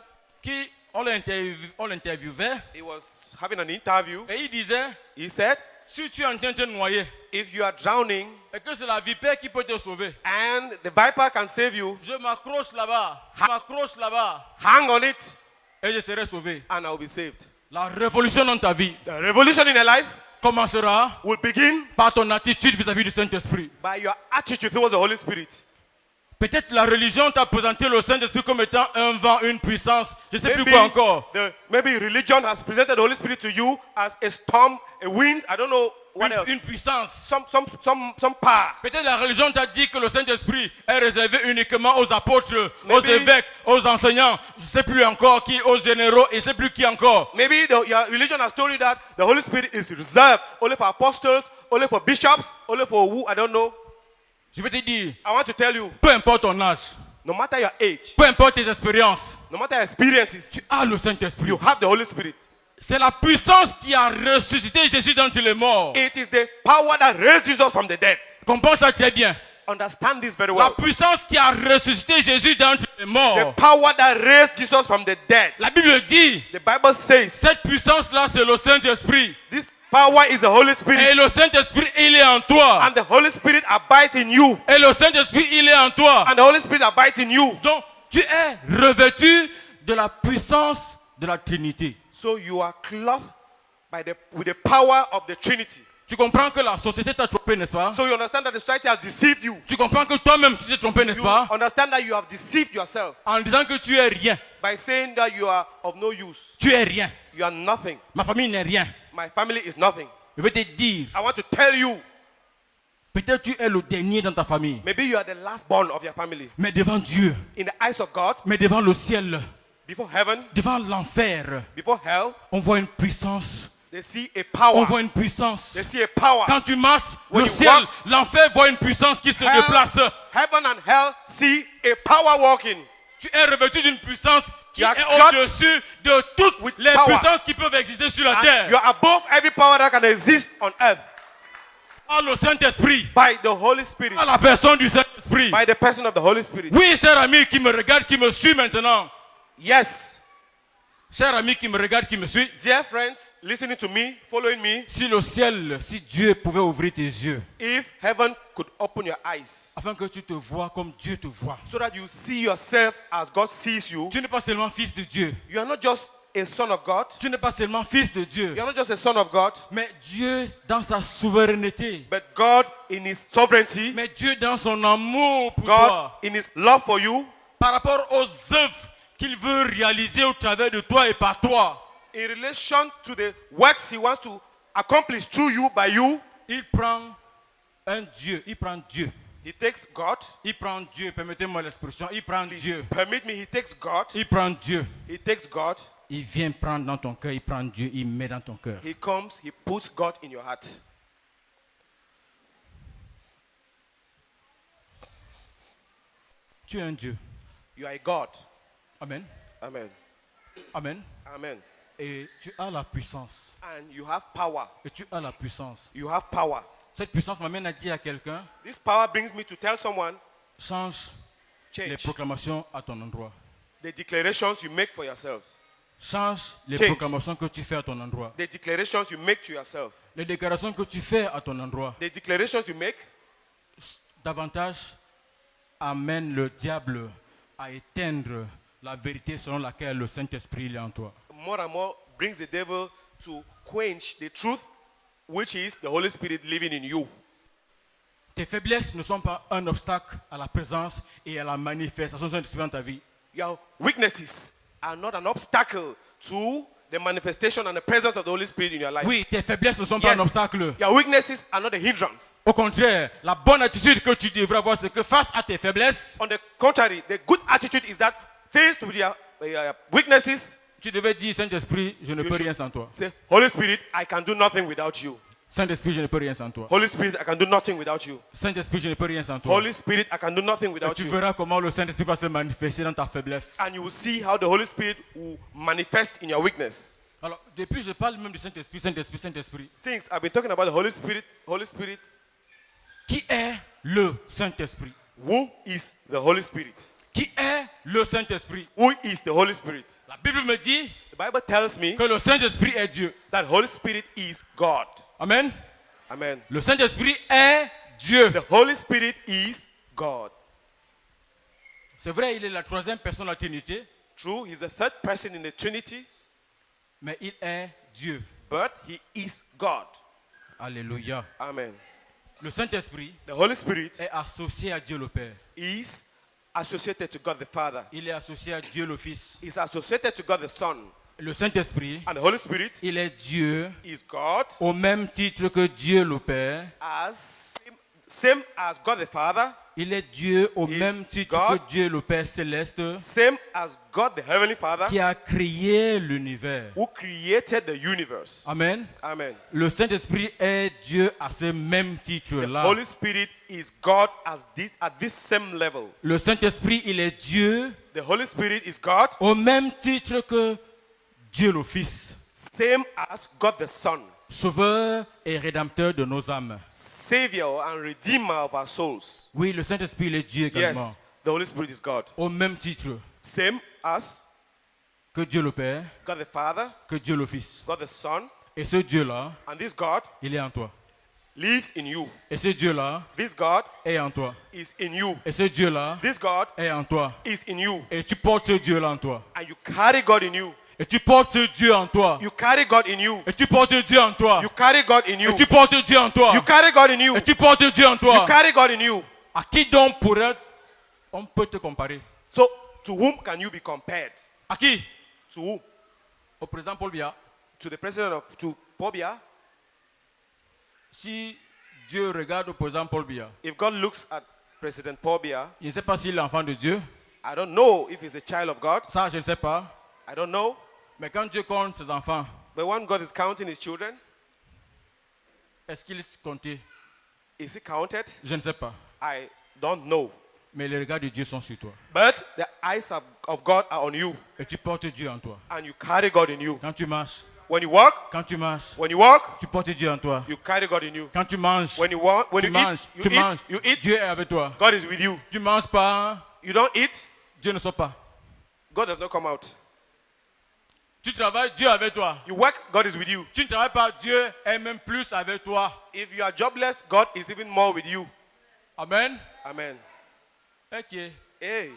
S1: qui, on l'interviewait
S2: He was having an interview.
S1: et il disait,
S2: He said,
S1: si tu es en train de te noyer
S2: if you are drowning
S1: et que c'est la vipère qui peut te sauver,
S2: and the viper can save you,
S1: je m'accroche là-bas, je m'accroche là-bas
S2: hang on it
S1: et je serai sauvé.
S2: and I will be saved.
S1: La révolution dans ta vie
S2: The revolution in your life
S1: commencera
S2: will begin
S1: par ton attitude vis-à-vis du Saint-Esprit.
S2: by your attitude towards the Holy Spirit.
S1: Peut-être la religion t'a présenté le Saint-Esprit comme étant un vent, une puissance, je ne sais plus
S2: Maybe,
S1: quoi encore.
S2: maybe religion has presented the Holy Spirit to you as a storm, a wind, I don't know what else.
S1: Une puissance.
S2: Some power.
S1: Peut-être la religion t'a dit que le Saint-Esprit est réservé uniquement aux apôtres, aux
S2: Maybe-
S1: évêques, aux enseignants, je ne sais plus encore qui, aux généraux et je ne sais plus qui encore.
S2: Maybe your religion has told you that the Holy Spirit is reserved only for apostles, only for bishops, only for who, I don't know.
S1: Je vais te dire,
S2: I want to tell you,
S1: peu importe ton âge,
S2: no matter your age,
S1: peu importe tes expériences,
S2: no matter your experiences,
S1: ah le Saint-Esprit.
S2: you have the Holy Spirit.
S1: C'est la puissance qui a ressuscité Jésus d'entre les morts.
S2: It is the power that raised Jesus from the dead.
S1: Comprends ça très bien.
S2: Understand this very
S1: La
S2: well.
S1: puissance qui a ressuscité Jésus d'entre les
S2: The
S1: morts.
S2: power that raised Jesus from the dead.
S1: La Bible dit,
S2: The Bible says
S1: cette puissance-là, c'est le Saint-Esprit.
S2: this power is the Holy
S1: Et
S2: Spirit.
S1: le Saint-Esprit, il est en toi.
S2: And the Holy Spirit abides in you.
S1: Et le Saint-Esprit, il est en toi.
S2: And the Holy Spirit abides in you.
S1: Donc, tu es revêtu de la puissance de la Trinité.
S2: So you are clothed with the power of the Trinity.
S1: Tu comprends que la société t'a trompé, n'est-ce pas?
S2: So you understand that the society has deceived you.
S1: Tu comprends que toi-même, tu t'es trompé, n'est-ce
S2: You
S1: pas?
S2: understand that you have deceived yourself
S1: En disant que tu es rien.
S2: by saying that you are of no use.
S1: Tu es rien.
S2: You are nothing.
S1: Ma famille n'est rien.
S2: My family is nothing.
S1: Je vais te dire,
S2: I want to tell you,
S1: peut-être tu es le dernier dans ta famille.
S2: maybe you are the last born of your family.
S1: Mais devant Dieu,
S2: In the eyes of God,
S1: mais devant le ciel,
S2: before heaven,
S1: devant l'enfer,
S2: before hell,
S1: on voit une puissance.
S2: they see a
S1: On
S2: power.
S1: voit une puissance.
S2: They see a power.
S1: Quand tu marches,
S2: When
S1: le
S2: you
S1: ciel,
S2: walk,
S1: l'enfer voit une puissance qui se déplace.
S2: Heaven and hell see a power walking.
S1: Tu es revêtu d'une puissance qui
S2: You are
S1: est
S2: clothed
S1: au-dessus de toutes
S2: with
S1: les
S2: power.
S1: puissances qui peuvent exister sur la
S2: And
S1: terre.
S2: you are above every power that can exist on earth
S1: Par le Saint-Esprit,
S2: by the Holy Spirit,
S1: par la personne du Saint-Esprit.
S2: by the person of the Holy Spirit.
S1: Oui, cher ami qui me regarde, qui me suit maintenant.
S2: Yes,
S1: Cher ami qui me regarde, qui me suit,
S2: Dear friends, listening to me, following me,
S1: si le ciel, si Dieu pouvait ouvrir tes yeux,
S2: if heaven could open your eyes
S1: afin que tu te vois comme Dieu te voit.
S2: so that you see yourself as God sees you,
S1: Tu n'es pas seulement fils de Dieu.
S2: you are not just a son of God,
S1: Tu n'es pas seulement fils de Dieu.
S2: you are not just a son of God,
S1: Mais Dieu dans sa souveraineté.
S2: but God in His sovereignty,
S1: Mais Dieu dans son amour pour
S2: God
S1: toi.
S2: in His love for you,
S1: Par rapport aux œuvres qu'il veut réaliser au travers de toi et par toi.
S2: in relation to the works He wants to accomplish through you, by you,
S1: Il prend un Dieu. Il prend Dieu.
S2: He takes God.
S1: Il prend Dieu. Permettez-moi l'expression. Il prend
S2: Please
S1: Dieu.
S2: permit me, He takes God.
S1: Il prend Dieu.
S2: He takes God.
S1: Il vient prendre dans ton cœur. Il prend Dieu. Il met dans ton cœur.
S2: He comes, He puts God in your heart.
S1: Tu es un Dieu.
S2: You are a God.
S1: Amen.
S2: Amen.
S1: Amen.
S2: Amen.
S1: Et tu as la puissance.
S2: And you have power.
S1: Et tu as la puissance.
S2: You have power.
S1: Cette puissance m'amène à dire à quelqu'un,
S2: This power brings me to tell someone,
S1: change les
S2: change
S1: proclamations à ton endroit.
S2: the declarations you make for yourself.
S1: Change les
S2: Change.
S1: proclamations que tu fais à ton endroit.
S2: The declarations you make to yourself.
S1: Les déclarations que tu fais à ton endroit.
S2: The declarations you make
S1: Davantage amène le diable à éteindre la vérité selon laquelle le Saint-Esprit est en toi.
S2: more and more brings the devil to quench the truth, which is the Holy Spirit living in you.
S1: Tes faiblesses ne sont pas un obstacle à la présence et à la manifestation du Saint-Esprit dans ta vie.
S2: Your weaknesses are not an obstacle to the manifestation and the presence of the Holy Spirit in your life.
S1: Oui, tes faiblesses ne sont pas
S2: Yes.
S1: un obstacle.
S2: Your weaknesses are not a hindrance.
S1: Au contraire, la bonne attitude que tu devrais avoir, c'est que face à tes faiblesses,
S2: On the contrary, the good attitude is that faced with your weaknesses,
S1: tu devais dire, Saint-Esprit, je ne
S2: You
S1: peux
S2: should-
S1: rien sans toi.
S2: say, Holy Spirit, I can do nothing without you.
S1: Saint-Esprit, je ne peux rien sans toi.
S2: Holy Spirit, I can do nothing without you.
S1: Saint-Esprit, je ne peux rien sans toi.
S2: Holy Spirit, I can do nothing
S1: Et
S2: without
S1: tu
S2: you.
S1: verras comment le Saint-Esprit va se manifester dans ta faiblesse.
S2: And you will see how the Holy Spirit will manifest in your weakness.
S1: Alors, depuis, je parle même du Saint-Esprit, Saint-Esprit, Saint-Esprit.
S2: Since I've been talking about the Holy Spirit,
S1: Qui est le Saint-Esprit?
S2: who is the Holy Spirit?
S1: Qui est le Saint-Esprit?
S2: Who is the Holy Spirit?
S1: La Bible me dit
S2: The Bible tells me
S1: que le Saint-Esprit est Dieu.
S2: that Holy Spirit is God.
S1: Amen.
S2: Amen.
S1: Le Saint-Esprit est Dieu.
S2: The Holy Spirit is God.
S1: C'est vrai, il est la troisième personne de la Trinité,
S2: True, He's the third person in the Trinity,
S1: mais il est Dieu.
S2: but He is God.
S1: Alléluia.
S2: Amen.
S1: Le Saint-Esprit
S2: The Holy Spirit
S1: est associé à Dieu le Père.
S2: is associated to God the Father.
S1: Il est associé à Dieu le Fils.
S2: Is associated to God the Son.
S1: Le Saint-Esprit,
S2: And the Holy Spirit
S1: il est Dieu
S2: is God
S1: au même titre que Dieu le Père.
S2: as same as God the Father,
S1: Il est Dieu au
S2: Is
S1: même titre
S2: God
S1: que Dieu le Père céleste
S2: same as God the Heavenly Father
S1: qui a créé l'univers.
S2: who created the universe.
S1: Amen.
S2: Amen.
S1: Le Saint-Esprit est Dieu à ce même
S2: The
S1: titre-là.
S2: Holy Spirit is God at this same level.
S1: Le Saint-Esprit, il est Dieu
S2: The Holy Spirit is God
S1: au même titre que Dieu le Fils,
S2: same as God the Son,
S1: sauveur et rédempteur de nos âmes.
S2: Savior and Redeemer of our souls.
S1: Oui, le Saint-Esprit, il est Dieu également.
S2: Yes, the Holy Spirit is God.
S1: Au même titre
S2: Same as
S1: que Dieu le Père,
S2: God the Father,
S1: que Dieu le Fils.
S2: God the Son,
S1: Et ce Dieu-là,
S2: and this God
S1: il est en toi.
S2: lives in you.
S1: Et ce Dieu-là
S2: This God
S1: est en toi.
S2: is in you.
S1: Et ce Dieu-là
S2: This God
S1: est en toi.
S2: is in you.
S1: Et tu portes ce Dieu-là en toi.
S2: And you carry God in you.
S1: Et tu portes ce Dieu en toi.
S2: You carry God in you.
S1: Et tu portes Dieu en toi.
S2: You carry God in you.
S1: Et tu portes Dieu en toi.
S2: You carry God in you.
S1: Et tu portes Dieu en
S2: You
S1: toi.
S2: carry God in you.
S1: À qui donc on peut te comparer?
S2: So, to whom can you be compared?
S1: À qui?
S2: To whom?
S1: Au président Paul Biya.
S2: To the president of, to Pobia?
S1: Si Dieu regarde au président Paul Biya,
S2: If God looks at President Pobia,
S1: il ne sait pas s'il est l'enfant de Dieu.
S2: I don't know if he's a child of God.
S1: Ça, je ne sais pas.
S2: I don't know.
S1: Mais quand Dieu compte ses enfants,
S2: But when God is counting his children,
S1: est-ce qu'il est compté?
S2: is he counted?
S1: Je ne sais pas.
S2: I don't know.
S1: Mais les regards de Dieu sont sur toi.
S2: But the eyes of God are on you.
S1: Et tu portes Dieu en toi.
S2: And you carry God in you.
S1: Quand tu marches,
S2: When you walk,
S1: tu portes Dieu en toi.
S2: you carry God in you.
S1: Quand tu manges,
S2: When you walk, when
S1: tu
S2: you
S1: manges,
S2: eat,
S1: tu
S2: you
S1: manges.
S2: eat, you eat,
S1: Dieu est avec toi.
S2: God is with you.
S1: Tu ne manges pas,
S2: You don't eat,
S1: Dieu ne sort pas.
S2: God does not come out.
S1: Tu travailles, Dieu est avec toi.
S2: You work, God is with you.
S1: Tu ne travailles pas, Dieu est même plus avec toi.
S2: If you are jobless, God is even more with you.
S1: Amen.
S2: Amen.
S1: Ok.
S2: Hey.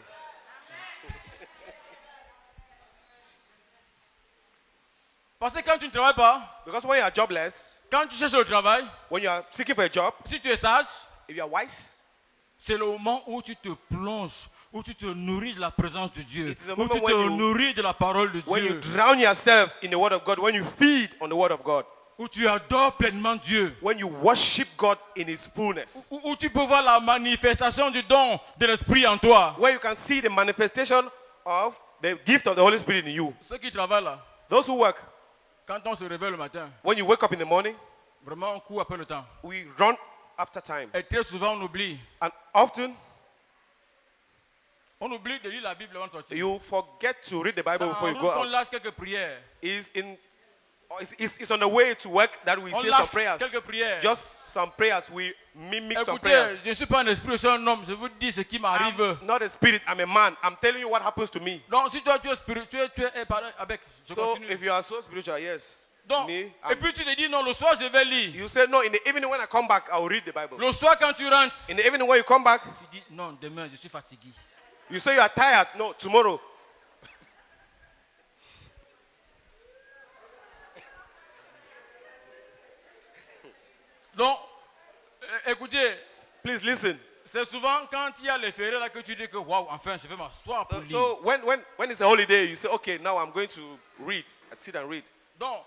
S1: Parce que quand tu ne travailles pas,
S2: Because when you are jobless,
S1: quand tu cherches le travail,
S2: when you are seeking for a job,
S1: si tu es sage,
S2: if you are wise,
S1: c'est le moment où tu te plonges, où tu te nourris de la présence de Dieu,
S2: It's the
S1: où
S2: moment
S1: tu te
S2: when you-
S1: nourris de la parole de
S2: when you
S1: Dieu,
S2: drown yourself in the word of God, when you feed on the word of God,
S1: où tu adores pleinement Dieu,
S2: when you worship God in his fullness,
S1: où tu peux voir la manifestation du don de l'Esprit en toi.
S2: where you can see the manifestation of the gift of the Holy Spirit in you.
S1: Ceux qui travaillent là,
S2: Those who work,
S1: quand on se réveille le matin,
S2: when you wake up in the morning,
S1: vraiment on court après le temps.
S2: we run after time.
S1: Et très souvent on oublie.
S2: And often,
S1: On oublie de lire la Bible avant de sortir.
S2: you forget to read the Bible
S1: Ça,
S2: before
S1: en
S2: you go
S1: route, on
S2: out.
S1: lâche quelques prières.
S2: It's on the way to work that we
S1: On
S2: say some
S1: lâche
S2: prayers.
S1: quelques prières.
S2: Just some prayers. We mimic some
S1: Écoutez,
S2: prayers.
S1: je ne suis pas un esprit, je suis un homme. Je vous dis ce qui m'arrive.
S2: I'm not a spirit, I'm a man. I'm telling you what happens to me.
S1: Donc, si toi tu es spirituel, tu es pareil avec. Je
S2: So
S1: continue.
S2: if you are so spiritual, yes.
S1: Donc,
S2: Me,
S1: et puis tu te dis non, le soir je vais lire.
S2: you say, no, in the evening when I come back, I will read the Bible.
S1: Le soir quand tu rentres,
S2: In the evening when you come back,
S1: tu dis non, demain je suis fatigué.
S2: you say you are tired. No, tomorrow.
S1: Donc, écoutez,
S2: Please listen.
S1: c'est souvent quand il y a les fériés là que tu dis que waouh, enfin je vais m'asseoir pour lire.
S2: So when it's a holiday, you say, okay, now I'm going to read. I sit and read.
S1: Donc,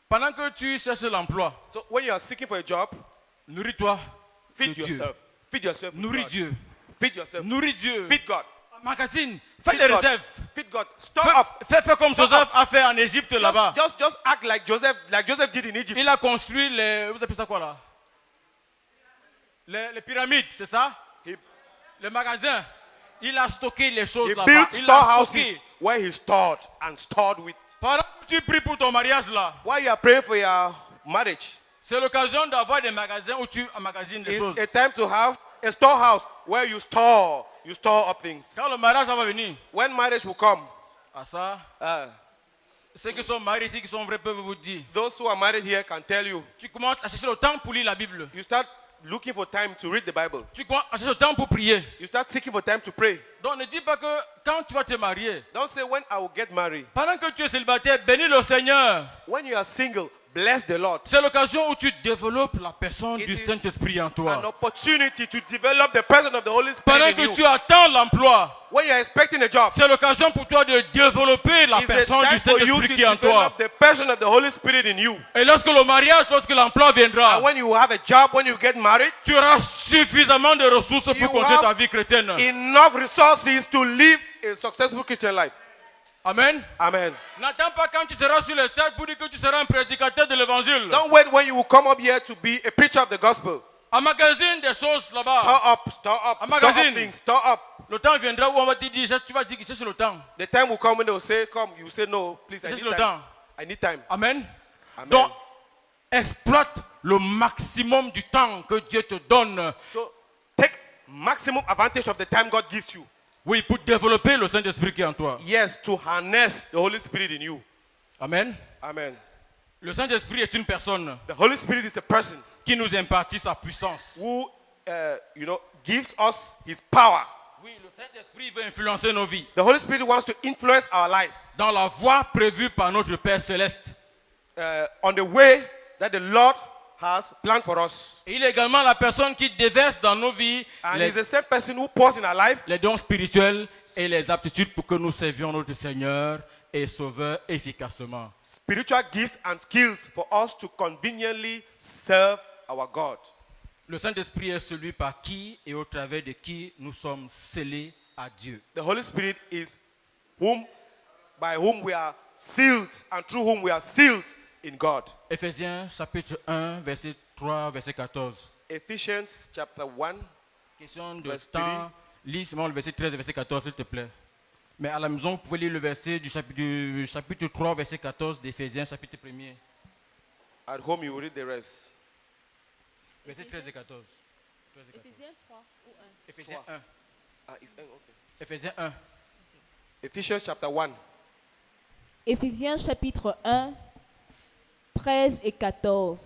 S1: pendant que tu cherches l'emploi,
S2: So when you are seeking for a job,
S1: nourris-toi.
S2: feed
S1: de Dieu.
S2: yourself. Feed yourself. with
S1: Nourris
S2: God.
S1: Dieu.
S2: Feed yourself.
S1: Nourris Dieu.
S2: Feed God.
S1: Magazine, fais
S2: Feed
S1: des
S2: God.
S1: réserves.
S2: Feed God. Store up.
S1: Fais comme
S2: Stop
S1: Joseph a fait en Égypte là-bas.
S2: Just act like Joseph did in Egypt.
S1: Il a construit les. Vous appelez ça quoi là? Les pyramides, c'est ça?
S2: He,
S1: Les magasins. Il a stocké les choses
S2: he
S1: là-bas.
S2: built
S1: Il a
S2: storehouses
S1: stocké.
S2: where he stored with.
S1: Pendant que tu pries pour ton mariage là,
S2: While you are praying for your marriage,
S1: c'est l'occasion d'avoir des magasins où tu emmagasines des choses.
S2: it's a time to have a storehouse where you store up things.
S1: Quand le mariage va venir,
S2: When marriage will come,
S1: à ça,
S2: uh,
S1: ceux qui sont mariés ici, qui sont vrais, peuvent vous dire.
S2: those who are married here can tell you.
S1: Tu commences à chercher le temps pour lire la Bible.
S2: You start looking for time to read the Bible.
S1: Tu commences à chercher le temps pour prier.
S2: You start seeking for time to pray.
S1: Donc ne dis pas que quand tu vas te marier,
S2: Don't say when I will get married.
S1: pendant que tu es célibataire, bénis le Seigneur.
S2: When you are single, bless the Lord.
S1: C'est l'occasion où tu développes la personne
S2: It
S1: du
S2: is
S1: Saint-Esprit en
S2: An
S1: toi.
S2: opportunity to develop the person of the Holy Spirit
S1: Pendant
S2: in
S1: que
S2: you.
S1: tu attends l'emploi,
S2: When you are expecting a job,
S1: c'est l'occasion pour toi de développer la
S2: it's a
S1: personne
S2: time
S1: du
S2: for you
S1: Saint-Esprit
S2: to
S1: qui est en toi.
S2: develop the person of the Holy Spirit in you.
S1: Et lorsque le mariage, lorsque l'emploi viendra,
S2: And when you have a job, when you get married,
S1: tu auras suffisamment de ressources
S2: You
S1: pour continuer
S2: have
S1: ta vie chrétienne.
S2: enough resources to live a successful Christian life.
S1: Amen.
S2: Amen.
S1: N'attends pas quand tu seras sur le stade pour dire que tu seras un prédicateur de l'évangile.
S2: Don't wait when you will come up here to be a preacher of the gospel.
S1: Emmagasine des choses là-bas.
S2: Store up
S1: A magazine.
S2: things, store up.
S1: Le temps viendra où on va te dire, tu vas dire que c'est le temps.
S2: The time will come when they will say, come. You say, no, please, I
S1: Cherche
S2: need
S1: le
S2: time.
S1: temps.
S2: I need time.
S1: Amen.
S2: Amen.
S1: Donc, exploite le maximum du temps que Dieu te donne.
S2: So take maximum advantage of the time God gives you.
S1: Oui, pour développer le Saint-Esprit qui est en toi.
S2: Yes, to harness the Holy Spirit in you.
S1: Amen.
S2: Amen.
S1: Le Saint-Esprit est une personne
S2: The Holy Spirit is a person
S1: qui nous impartit sa puissance.
S2: who, gives us His power.
S1: Oui, le Saint-Esprit veut influencer nos vies
S2: The Holy Spirit wants to influence our lives
S1: dans la voie prévue par notre Père céleste.
S2: on the way that the Lord has planned for us.
S1: Et il est également la personne qui déverse dans nos vies
S2: And
S1: les,
S2: He's the same person who pours in our life
S1: les dons spirituels et les aptitudes pour que nous servions notre Seigneur et Sauveur efficacement.
S2: spiritual gifts and skills for us to conveniently serve our God.
S1: Le Saint-Esprit est celui par qui et au travers de qui nous sommes scellés à Dieu.
S2: The Holy Spirit is by whom we are sealed and through whom we are sealed in God.
S1: Éphésiens chapitre 1, verset 3, verset 14.
S2: Ephesians chapter 1.
S1: Question de
S2: Verset
S1: temps. Lis seulement le verset 13 et verset 14, s'il te plaît. Mais à la maison, vous pouvez lire le verset du chapitre 3, verset 14 d'Éphésiens, chapitre 1er.
S2: At home you will read the rest.
S1: Verset 13 et 14.
S4: Éphésiens 3 ou 1.
S1: Éphésiens 1.
S2: It's okay.
S1: Éphésiens 1.
S2: Ephesians chapter 1.
S4: Éphésiens chapitre 1, 13 et 14.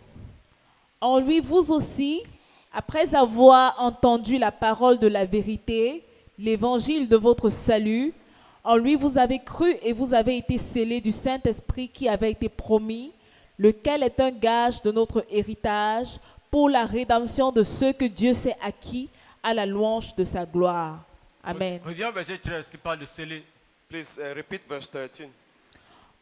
S4: En lui, vous aussi, après avoir entendu la parole de la vérité, l'évangile de votre salut, en lui vous avez cru et vous avez été scellés du Saint Esprit qui avait été promis, lequel est un gage de notre héritage pour la rédemption de ceux que Dieu s'est acquis à la louange de sa gloire. Amen.
S1: Reviens au verset 13 qui parle de sceller.
S2: Please repeat verse 13.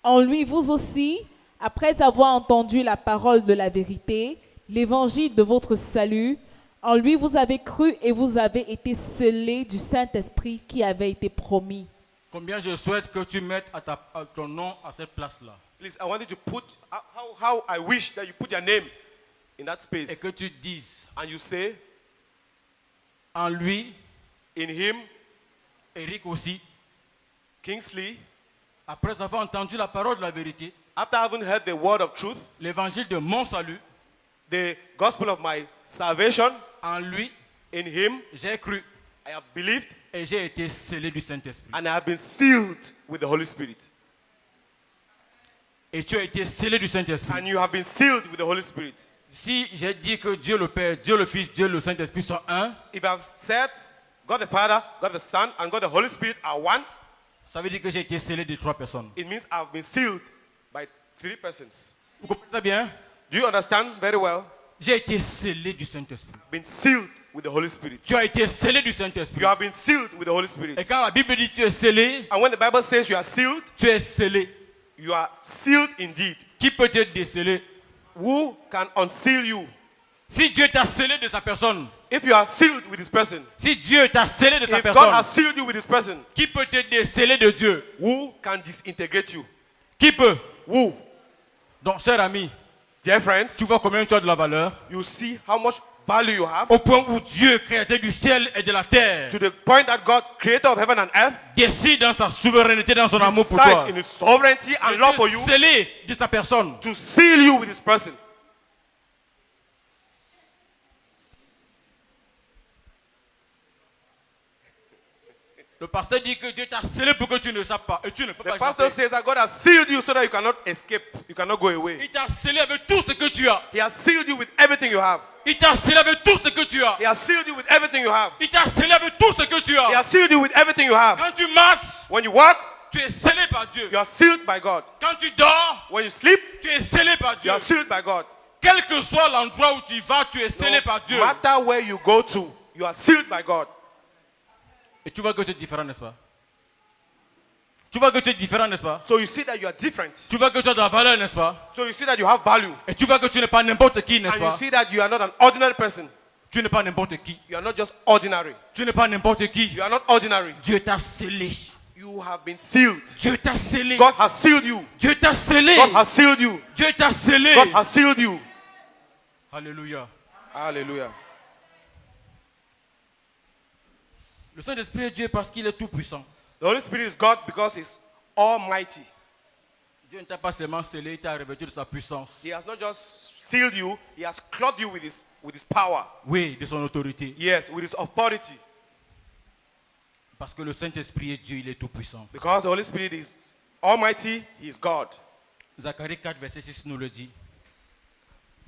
S4: En lui, vous aussi, après avoir entendu la parole de la vérité, l'évangile de votre salut, en lui vous avez cru et vous avez été scellés du Saint-Esprit qui avait été promis.
S1: Combien je souhaite que tu mettes à ton nom à cette place-là.
S2: Please, I want you to put, how I wish that you put your name in that space.
S1: Et que tu dises,
S2: And you say,
S1: en lui,
S2: in him,
S1: Eric aussi,
S2: Kingsley,
S1: après avoir entendu la parole de la vérité,
S2: after having heard the word of truth,
S1: l'évangile de mon salut,
S2: the gospel of my salvation,
S1: en lui,
S2: in him,
S1: j'ai cru
S2: I have believed
S1: et j'ai été scellé du Saint-Esprit.
S2: and I have been sealed with the Holy Spirit.
S1: Et tu as été scellé du Saint-Esprit.
S2: And you have been sealed with the Holy Spirit.
S1: Si j'ai dit que Dieu le Père, Dieu le Fils, Dieu le Saint-Esprit sont un,
S2: If I've said God the Father, God the Son, and God the Holy Spirit are one,
S1: ça veut dire que j'ai été scellé de 3 personnes.
S2: it means I've been sealed by 3 persons.
S1: Vous comprenez ça bien?
S2: Do you understand very well?
S1: J'ai été scellé du Saint-Esprit.
S2: Been sealed with the Holy Spirit.
S1: Tu as été scellé du Saint-Esprit.
S2: You have been sealed with the Holy Spirit.
S1: Et quand la Bible dit tu es scellé,
S2: And when the Bible says you are sealed,
S1: tu es scellé.
S2: you are sealed indeed.
S1: Qui peut te déceler?
S2: Who can unseal you?
S1: Si Dieu t'a scellé de sa personne,
S2: If you are sealed with this person,
S1: si Dieu t'a scellé de sa
S2: if God
S1: personne,
S2: has sealed you with this person,
S1: qui peut te déceler de Dieu?
S2: who can disintegrate you?
S1: Qui peut?
S2: Who?
S1: Donc, cher ami,
S2: Dear friend,
S1: tu vois combien tu as de la valeur?
S2: you see how much value you have
S1: Au point où Dieu, créateur du ciel et de la terre,
S2: to the point that God, creator of heaven and earth,
S1: décide dans sa souveraineté, dans son amour pour toi,
S2: decides in his sovereignty and love for
S1: de
S2: you
S1: te sceller de sa personne.
S2: to seal you with this person.
S1: Le pasteur dit que Dieu t'a scellé pour que tu ne échappes pas. Et tu ne peux
S2: The
S1: pas
S2: pastor
S1: échapper.
S2: says that God has sealed you so that you cannot escape, you cannot go away.
S1: Il t'a scellé avec tout ce que tu as.
S2: He has sealed you with everything you have.
S1: Il t'a scellé avec tout ce que tu as.
S2: He has sealed you with everything you have.
S1: Il t'a scellé avec tout ce que tu
S2: He
S1: as.
S2: has sealed you with everything you have.
S1: Quand tu marches,
S2: When you walk,
S1: tu es scellé par Dieu.
S2: you are sealed by God.
S1: Quand tu dors,
S2: When you sleep,
S1: tu es scellé par
S2: you
S1: Dieu.
S2: are sealed by God.
S1: Quel que soit l'endroit où tu vas, tu es scellé par Dieu.
S2: No matter where you go to, you are sealed by God.
S1: Et tu vois que tu es différent, n'est-ce pas? Tu vois que tu es différent, n'est-ce pas?
S2: So you see that you are different.
S1: Tu vois que tu as de la valeur, n'est-ce pas?
S2: So you see that you have value.
S1: Et tu vois que tu n'es pas n'importe qui, n'est-ce
S2: And you
S1: pas?
S2: see that you are not an ordinary person.
S1: Tu n'es pas n'importe qui.
S2: You are not just ordinary.
S1: Tu n'es pas n'importe qui.
S2: You are not ordinary.
S1: Dieu t'a scellé.
S2: You have been sealed.
S1: Dieu t'a scellé.
S2: God has sealed you.
S1: Dieu t'a scellé.
S2: God has sealed you.
S1: Dieu t'a scellé.
S2: God has sealed you.
S1: Alléluia.
S2: Hallelujah.
S1: Le Saint-Esprit est Dieu parce qu'il est tout puissant.
S2: The Holy Spirit is God because He's almighty.
S1: Dieu ne t'a pas seulement scellé, il t'a revêtu de sa puissance.
S2: He has not just sealed you, He has clothed you with His power.
S1: Oui, de son autorité.
S2: Yes, with His authority.
S1: Parce que le Saint-Esprit est Dieu, il est tout puissant.
S2: Because the Holy Spirit is almighty, He is God.
S1: Zacharie 4, verset 6 nous le dit.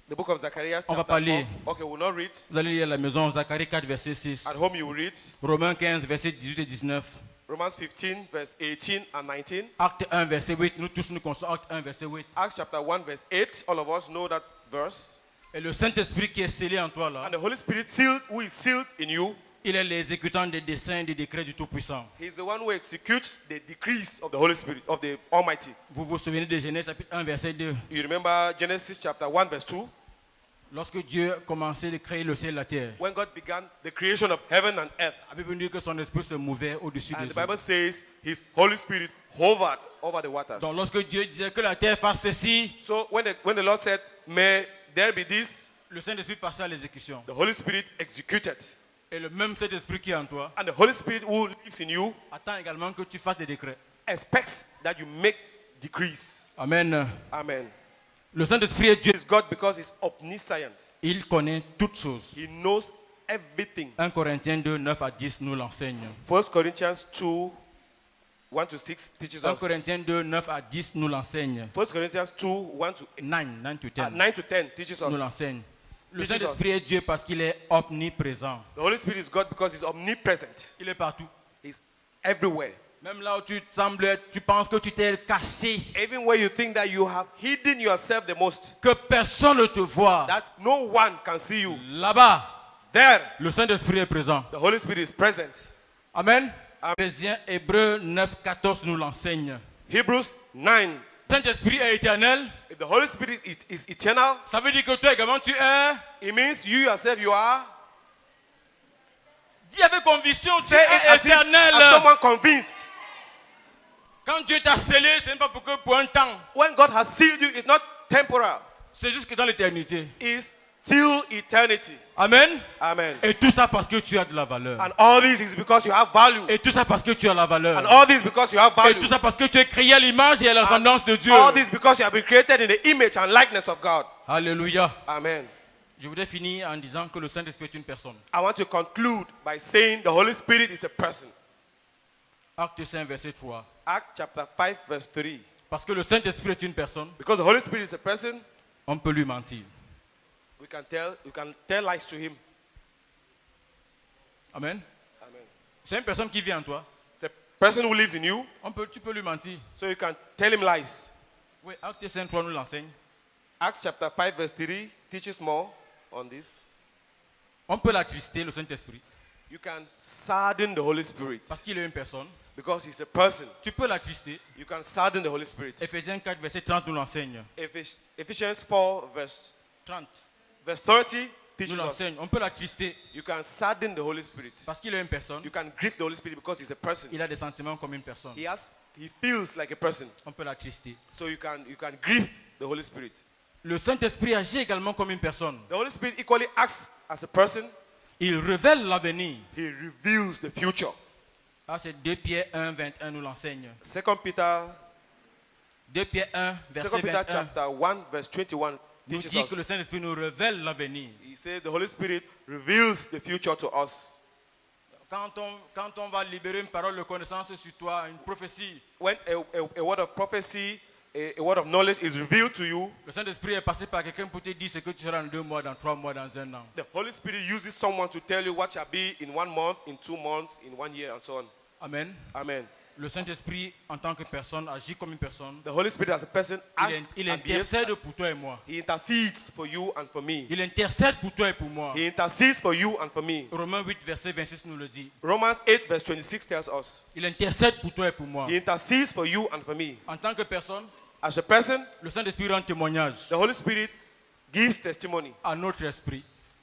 S2: The book of Zacharias
S1: On va
S2: chapter
S1: pas lire.
S2: 4. Okay, we'll not read.
S1: Vous allez lire à la maison, Zacharie 4, verset 6.
S2: At home you will read.
S1: Romains 15, verset 18 et 19.
S2: Romans 15, verse 18 and 19.
S1: Acte 1, verset 8. Nous tous nous connaissons Acte 1, verset 8.
S2: Acts chapter 1, verse 8. All of us know that verse.
S1: Et le Saint-Esprit qui est scellé en toi là,
S2: And the Holy Spirit sealed, who is sealed in you,
S1: il est l'exécutant des desseins et des décrets du Tout-Puissant.
S2: He is the one who executes the decrees of the Holy Spirit, of the Almighty.
S1: Vous vous souvenez de Genèse chapitre 1, verset 2.
S2: You remember Genesis chapter 1, verse 2?
S1: Lorsque Dieu commençait de créer le ciel et la terre,
S2: When God began the creation of heaven and earth.
S1: la Bible dit que son esprit se mouvait au-dessus
S2: And
S1: des
S2: the
S1: eaux.
S2: Bible says His Holy Spirit hovered over the waters.
S1: Donc lorsque Dieu disait que la terre fasse ceci,
S2: So when the Lord said, may there be this,
S1: le Saint-Esprit passait à l'exécution.
S2: the Holy Spirit executed.
S1: Et le même Saint-Esprit qui est en toi
S2: And the Holy Spirit who lives in you
S1: attend également que tu fasses des décrets.
S2: expects that you make decrees.
S1: Amen.
S2: Amen.
S1: Le Saint-Esprit est Dieu.
S2: He is God because He's omniscient.
S1: Il connaît toutes choses.
S2: He knows everything.
S1: 1 Corinthiens 2, 9 à 10 nous l'enseigne.
S2: 1 Corinthians 2, 1 to 6 teaches
S1: 1
S2: us.
S1: Corinthiens 2, 9 à 10 nous l'enseigne.
S2: 1 Corinthians 2, 1 to
S1: 9 to 10
S2: 9 to 10 teaches
S1: nous
S2: us.
S1: l'enseigne. Le
S2: Teaches
S1: Saint-Esprit est Dieu parce qu'il est omniprésent.
S2: The Holy Spirit is God because He's omnipresent.
S1: Il est partout.
S2: He's everywhere.
S1: Même là où tu penses que tu t'es caché,
S2: Even where you think that you have hidden yourself the most,
S1: que personne ne te voit,
S2: that no one can see you,
S1: là-bas,
S2: there
S1: le Saint-Esprit est présent.
S2: the Holy Spirit is present.
S1: Amen. Hébreux 9, 14 nous l'enseigne.
S2: Hebrews 9.
S1: Le Saint-Esprit est éternel.
S2: If the Holy Spirit is eternal,
S1: Ça veut dire que toi également tu es.
S2: it means you yourself, you are.
S1: Dis avec conviction, tu
S2: Say it
S1: es
S2: as, if,
S1: éternel.
S2: as someone convinced.
S1: Quand Dieu t'a scellé, ce n'est pas pour un temps.
S2: When God has sealed you, it's not temporal.
S1: C'est juste que dans l'éternité.
S2: It's till eternity.
S1: Amen.
S2: Amen.
S1: Et tout ça parce que tu as de la valeur.
S2: And all this is because you have value.
S1: Et tout ça parce que tu as la valeur.
S2: And all this because you have
S1: Et
S2: value.
S1: tout ça parce que tu es créé à l'image et à la ressemblance de Dieu.
S2: All this because you have been created in the image and likeness of God.
S1: Alléluia.
S2: Amen.
S1: Je voudrais finir en disant que le Saint-Esprit est une personne.
S2: I want to conclude by saying the Holy Spirit is a person.
S1: Acte 5, verset 3.
S2: Acts chapter 5 verse 3.
S1: Parce que le Saint-Esprit est une personne,
S2: Because the Holy Spirit is a person,
S1: on peut lui mentir.
S2: we can tell lies to him.
S1: Amen.
S2: Amen.
S1: C'est une personne qui vit en toi.
S2: It's a person who lives in you,
S1: Tu peux lui mentir.
S2: so you can tell him lies.
S1: Oui, Acte 5, 3 nous l'enseigne.
S2: Acts chapter 5 verse 3 teaches more on this.
S1: On peut l'attrister, le Saint-Esprit,
S2: You can sadden the Holy Spirit
S1: parce qu'il est une personne.
S2: because he's a person.
S1: Tu peux l'attrister.
S2: You can sadden the Holy Spirit.
S1: Éphésiens 4, verset 30 nous l'enseigne.
S2: Ephesians 4 verse
S1: 30
S2: 30
S1: nous
S2: teaches us
S1: l'enseigne. On peut l'attrister
S2: you can sadden the Holy Spirit.
S1: parce qu'il est une personne.
S2: You can grieve the Holy Spirit because he's a person.
S1: Il a des sentiments comme une personne.
S2: He feels like a person.
S1: On peut l'attrister.
S2: So you can grieve the Holy Spirit.
S1: Le Saint-Esprit agit également comme une personne.
S2: The Holy Spirit equally acts as a person.
S1: Il révèle l'avenir.
S2: He reveals the future.
S1: Ah, c'est 2 Pierre 1, 21 nous l'enseigne.
S2: 2 Peter
S1: 2 Pierre 1,
S2: 2
S1: verset
S2: Peter
S1: 21
S2: chapter 1 verse 21
S1: nous
S2: teaches
S1: dit
S2: us.
S1: que le Saint-Esprit nous révèle l'avenir.
S2: He says the Holy Spirit reveals the future to us.
S1: Quand on va libérer une parole de connaissance sur toi, une prophétie,
S2: When a word of prophecy, a word of knowledge is revealed to you,
S1: le Saint-Esprit est passé par quelqu'un pour te dire ce que tu seras dans 2 mois, dans 3 mois, dans 1 an.
S2: the Holy Spirit uses someone to tell you what shall be in 1 month, in 2 months, in 1 year, and so on.
S1: Amen.
S2: Amen.
S1: Le Saint-Esprit, en tant que personne, agit comme une personne.
S2: The Holy Spirit as a person acts
S1: Il
S2: and behaves.
S1: intercède pour toi et moi.
S2: He intercedes for you and for me.
S1: Il intercède pour toi et pour moi.
S2: He intercedes for you and for me.
S1: Romains 8, verset 26 nous le dit.
S2: Romans 8 verse 26 tells us.
S1: Il intercède pour toi et pour moi.
S2: He intercedes for you and for me.
S1: En tant que personne,
S2: As a person,
S1: le Saint-Esprit rend témoignage
S2: the Holy Spirit gives testimony
S1: à notre esprit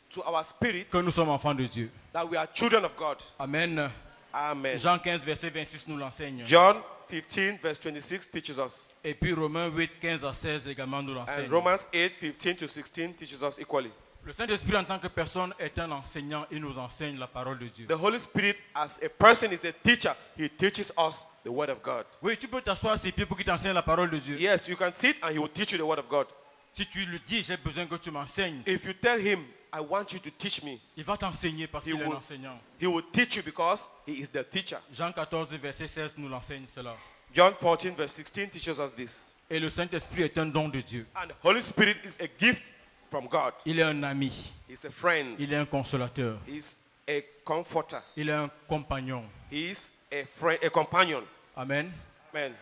S2: to our spirit
S1: que nous sommes enfants de Dieu.
S2: that we are children of God.
S1: Amen.
S2: Amen.
S1: Jean 15, verset 26 nous l'enseigne.
S2: John 15 verse 26 teaches us.
S1: Et puis Romains 8, 15 à 16 également nous
S2: And
S1: l'enseigne.
S2: Romans 8, 15 to 16 teaches us equally.
S1: Le Saint-Esprit en tant que personne est un enseignant. Il nous enseigne la parole de Dieu.
S2: The Holy Spirit as a person is a teacher. He teaches us the word of God.
S1: Oui, tu peux t'asseoir à ses pieds pour qu'il t'enseigne la parole de Dieu.
S2: Yes, you can sit and he will teach you the word of God.
S1: Si tu lui dis, j'ai besoin que tu m'enseignes,
S2: If you tell him, I want you to teach me,
S1: il va t'enseigner parce qu'il est un
S2: will-
S1: enseignant.
S2: he will teach you because he is the teacher.
S1: Jean 14, verset 16 nous l'enseigne cela.
S2: John 14 verse 16 teaches us this.
S1: Et le Saint-Esprit est un don de Dieu.
S2: And the Holy Spirit is a gift from God.
S1: Il est un ami.
S2: He's a friend.
S1: Il est un consolateur.
S2: He's a comforter.
S1: Il est un compagnon.
S2: He is a friend, a companion.
S1: Amen.
S2: Amen.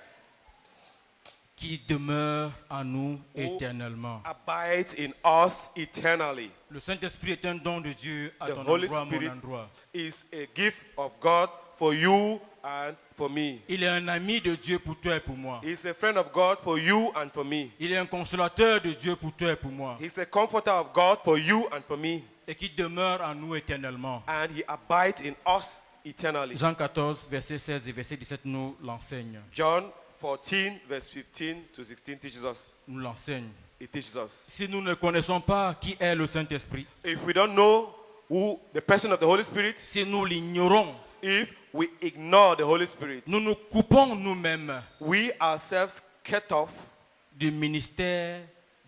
S1: Qui demeure en nous
S2: Who
S1: éternellement.
S2: abides in us eternally.
S1: Le Saint-Esprit est un don de Dieu à
S2: The
S1: ton
S2: Holy
S1: endroit, à mon
S2: Spirit
S1: endroit.
S2: is a gift of God for you and for me.
S1: Il est un ami de Dieu pour toi et pour moi.
S2: He's a friend of God for you and for me.
S1: Il est un consolateur de Dieu pour toi et pour moi.
S2: He's a comforter of God for you and for me.
S1: Et qui demeure en nous éternellement.
S2: And he abides in us eternally.
S1: Jean 14, verset 16 et verset 17 nous l'enseigne.
S2: John 14 verse 15 to 16 teaches us.
S1: Nous l'enseigne.
S2: It teaches us.
S1: Si nous ne connaissons pas qui est le Saint-Esprit,
S2: If we don't know who the person of the Holy Spirit,
S1: si nous l'ignorons,
S2: if we ignore the Holy Spirit,
S1: nous nous coupons nous-mêmes
S2: we ourselves cut off
S1: du ministère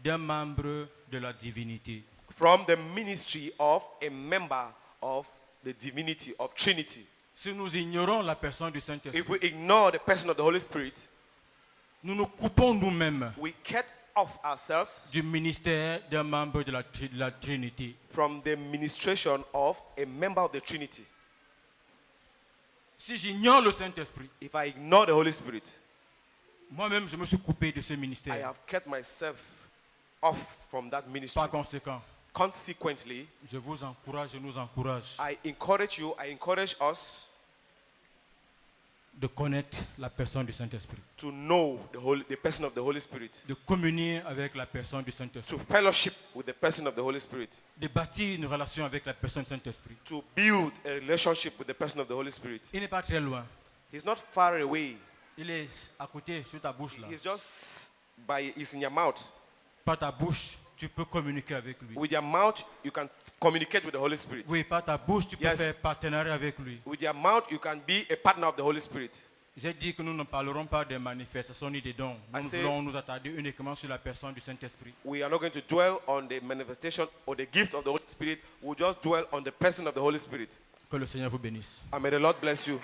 S1: d'un membre de la divinité.
S2: from the ministry of a member of the divinity of Trinity.
S1: Si nous ignorons la personne du Saint-Esprit,
S2: if we ignore the person of the Holy Spirit,
S1: nous nous coupons nous-mêmes
S2: we cut off ourselves
S1: du ministère d'un membre de la Trinité.
S2: from the ministration of a member of the Trinity.
S1: Si j'ignore le Saint-Esprit,
S2: If I ignore the Holy Spirit,
S1: moi-même je me suis coupé de ce
S2: I
S1: ministère.
S2: have cut myself off from that ministry.
S1: Par conséquent,
S2: Consequently,
S1: je vous encourage, je nous encourage
S2: I encourage us
S1: de connaître la personne du Saint-Esprit,
S2: to know the person of the Holy Spirit,
S1: de communier avec la personne du
S2: to
S1: Saint-Esprit,
S2: fellowship with the person of the Holy Spirit,
S1: de bâtir une relation avec la personne du Saint-Esprit.
S2: to build a relationship with the person of the Holy Spirit.
S1: Il n'est pas très loin.
S2: He's not far away.
S1: Il est à côté, sur ta bouche là.
S2: He's in your mouth.
S1: Par ta bouche, tu peux communiquer avec lui.
S2: With your mouth, you can communicate with the Holy Spirit.
S1: Oui, par ta bouche, tu peux
S2: Yes.
S1: faire partenariat avec lui.
S2: With your mouth, you can be a partner of the Holy Spirit.
S1: J'ai dit que nous ne parlerons pas des manifestations ni des dons. Nous voulons nous attarder uniquement sur la personne du Saint-Esprit.
S2: We are not going to dwell on the manifestation or the gifts of the Holy Spirit. We'll just dwell on the person of the Holy Spirit.
S1: Que le Seigneur vous bénisse.
S2: And may the Lord bless you.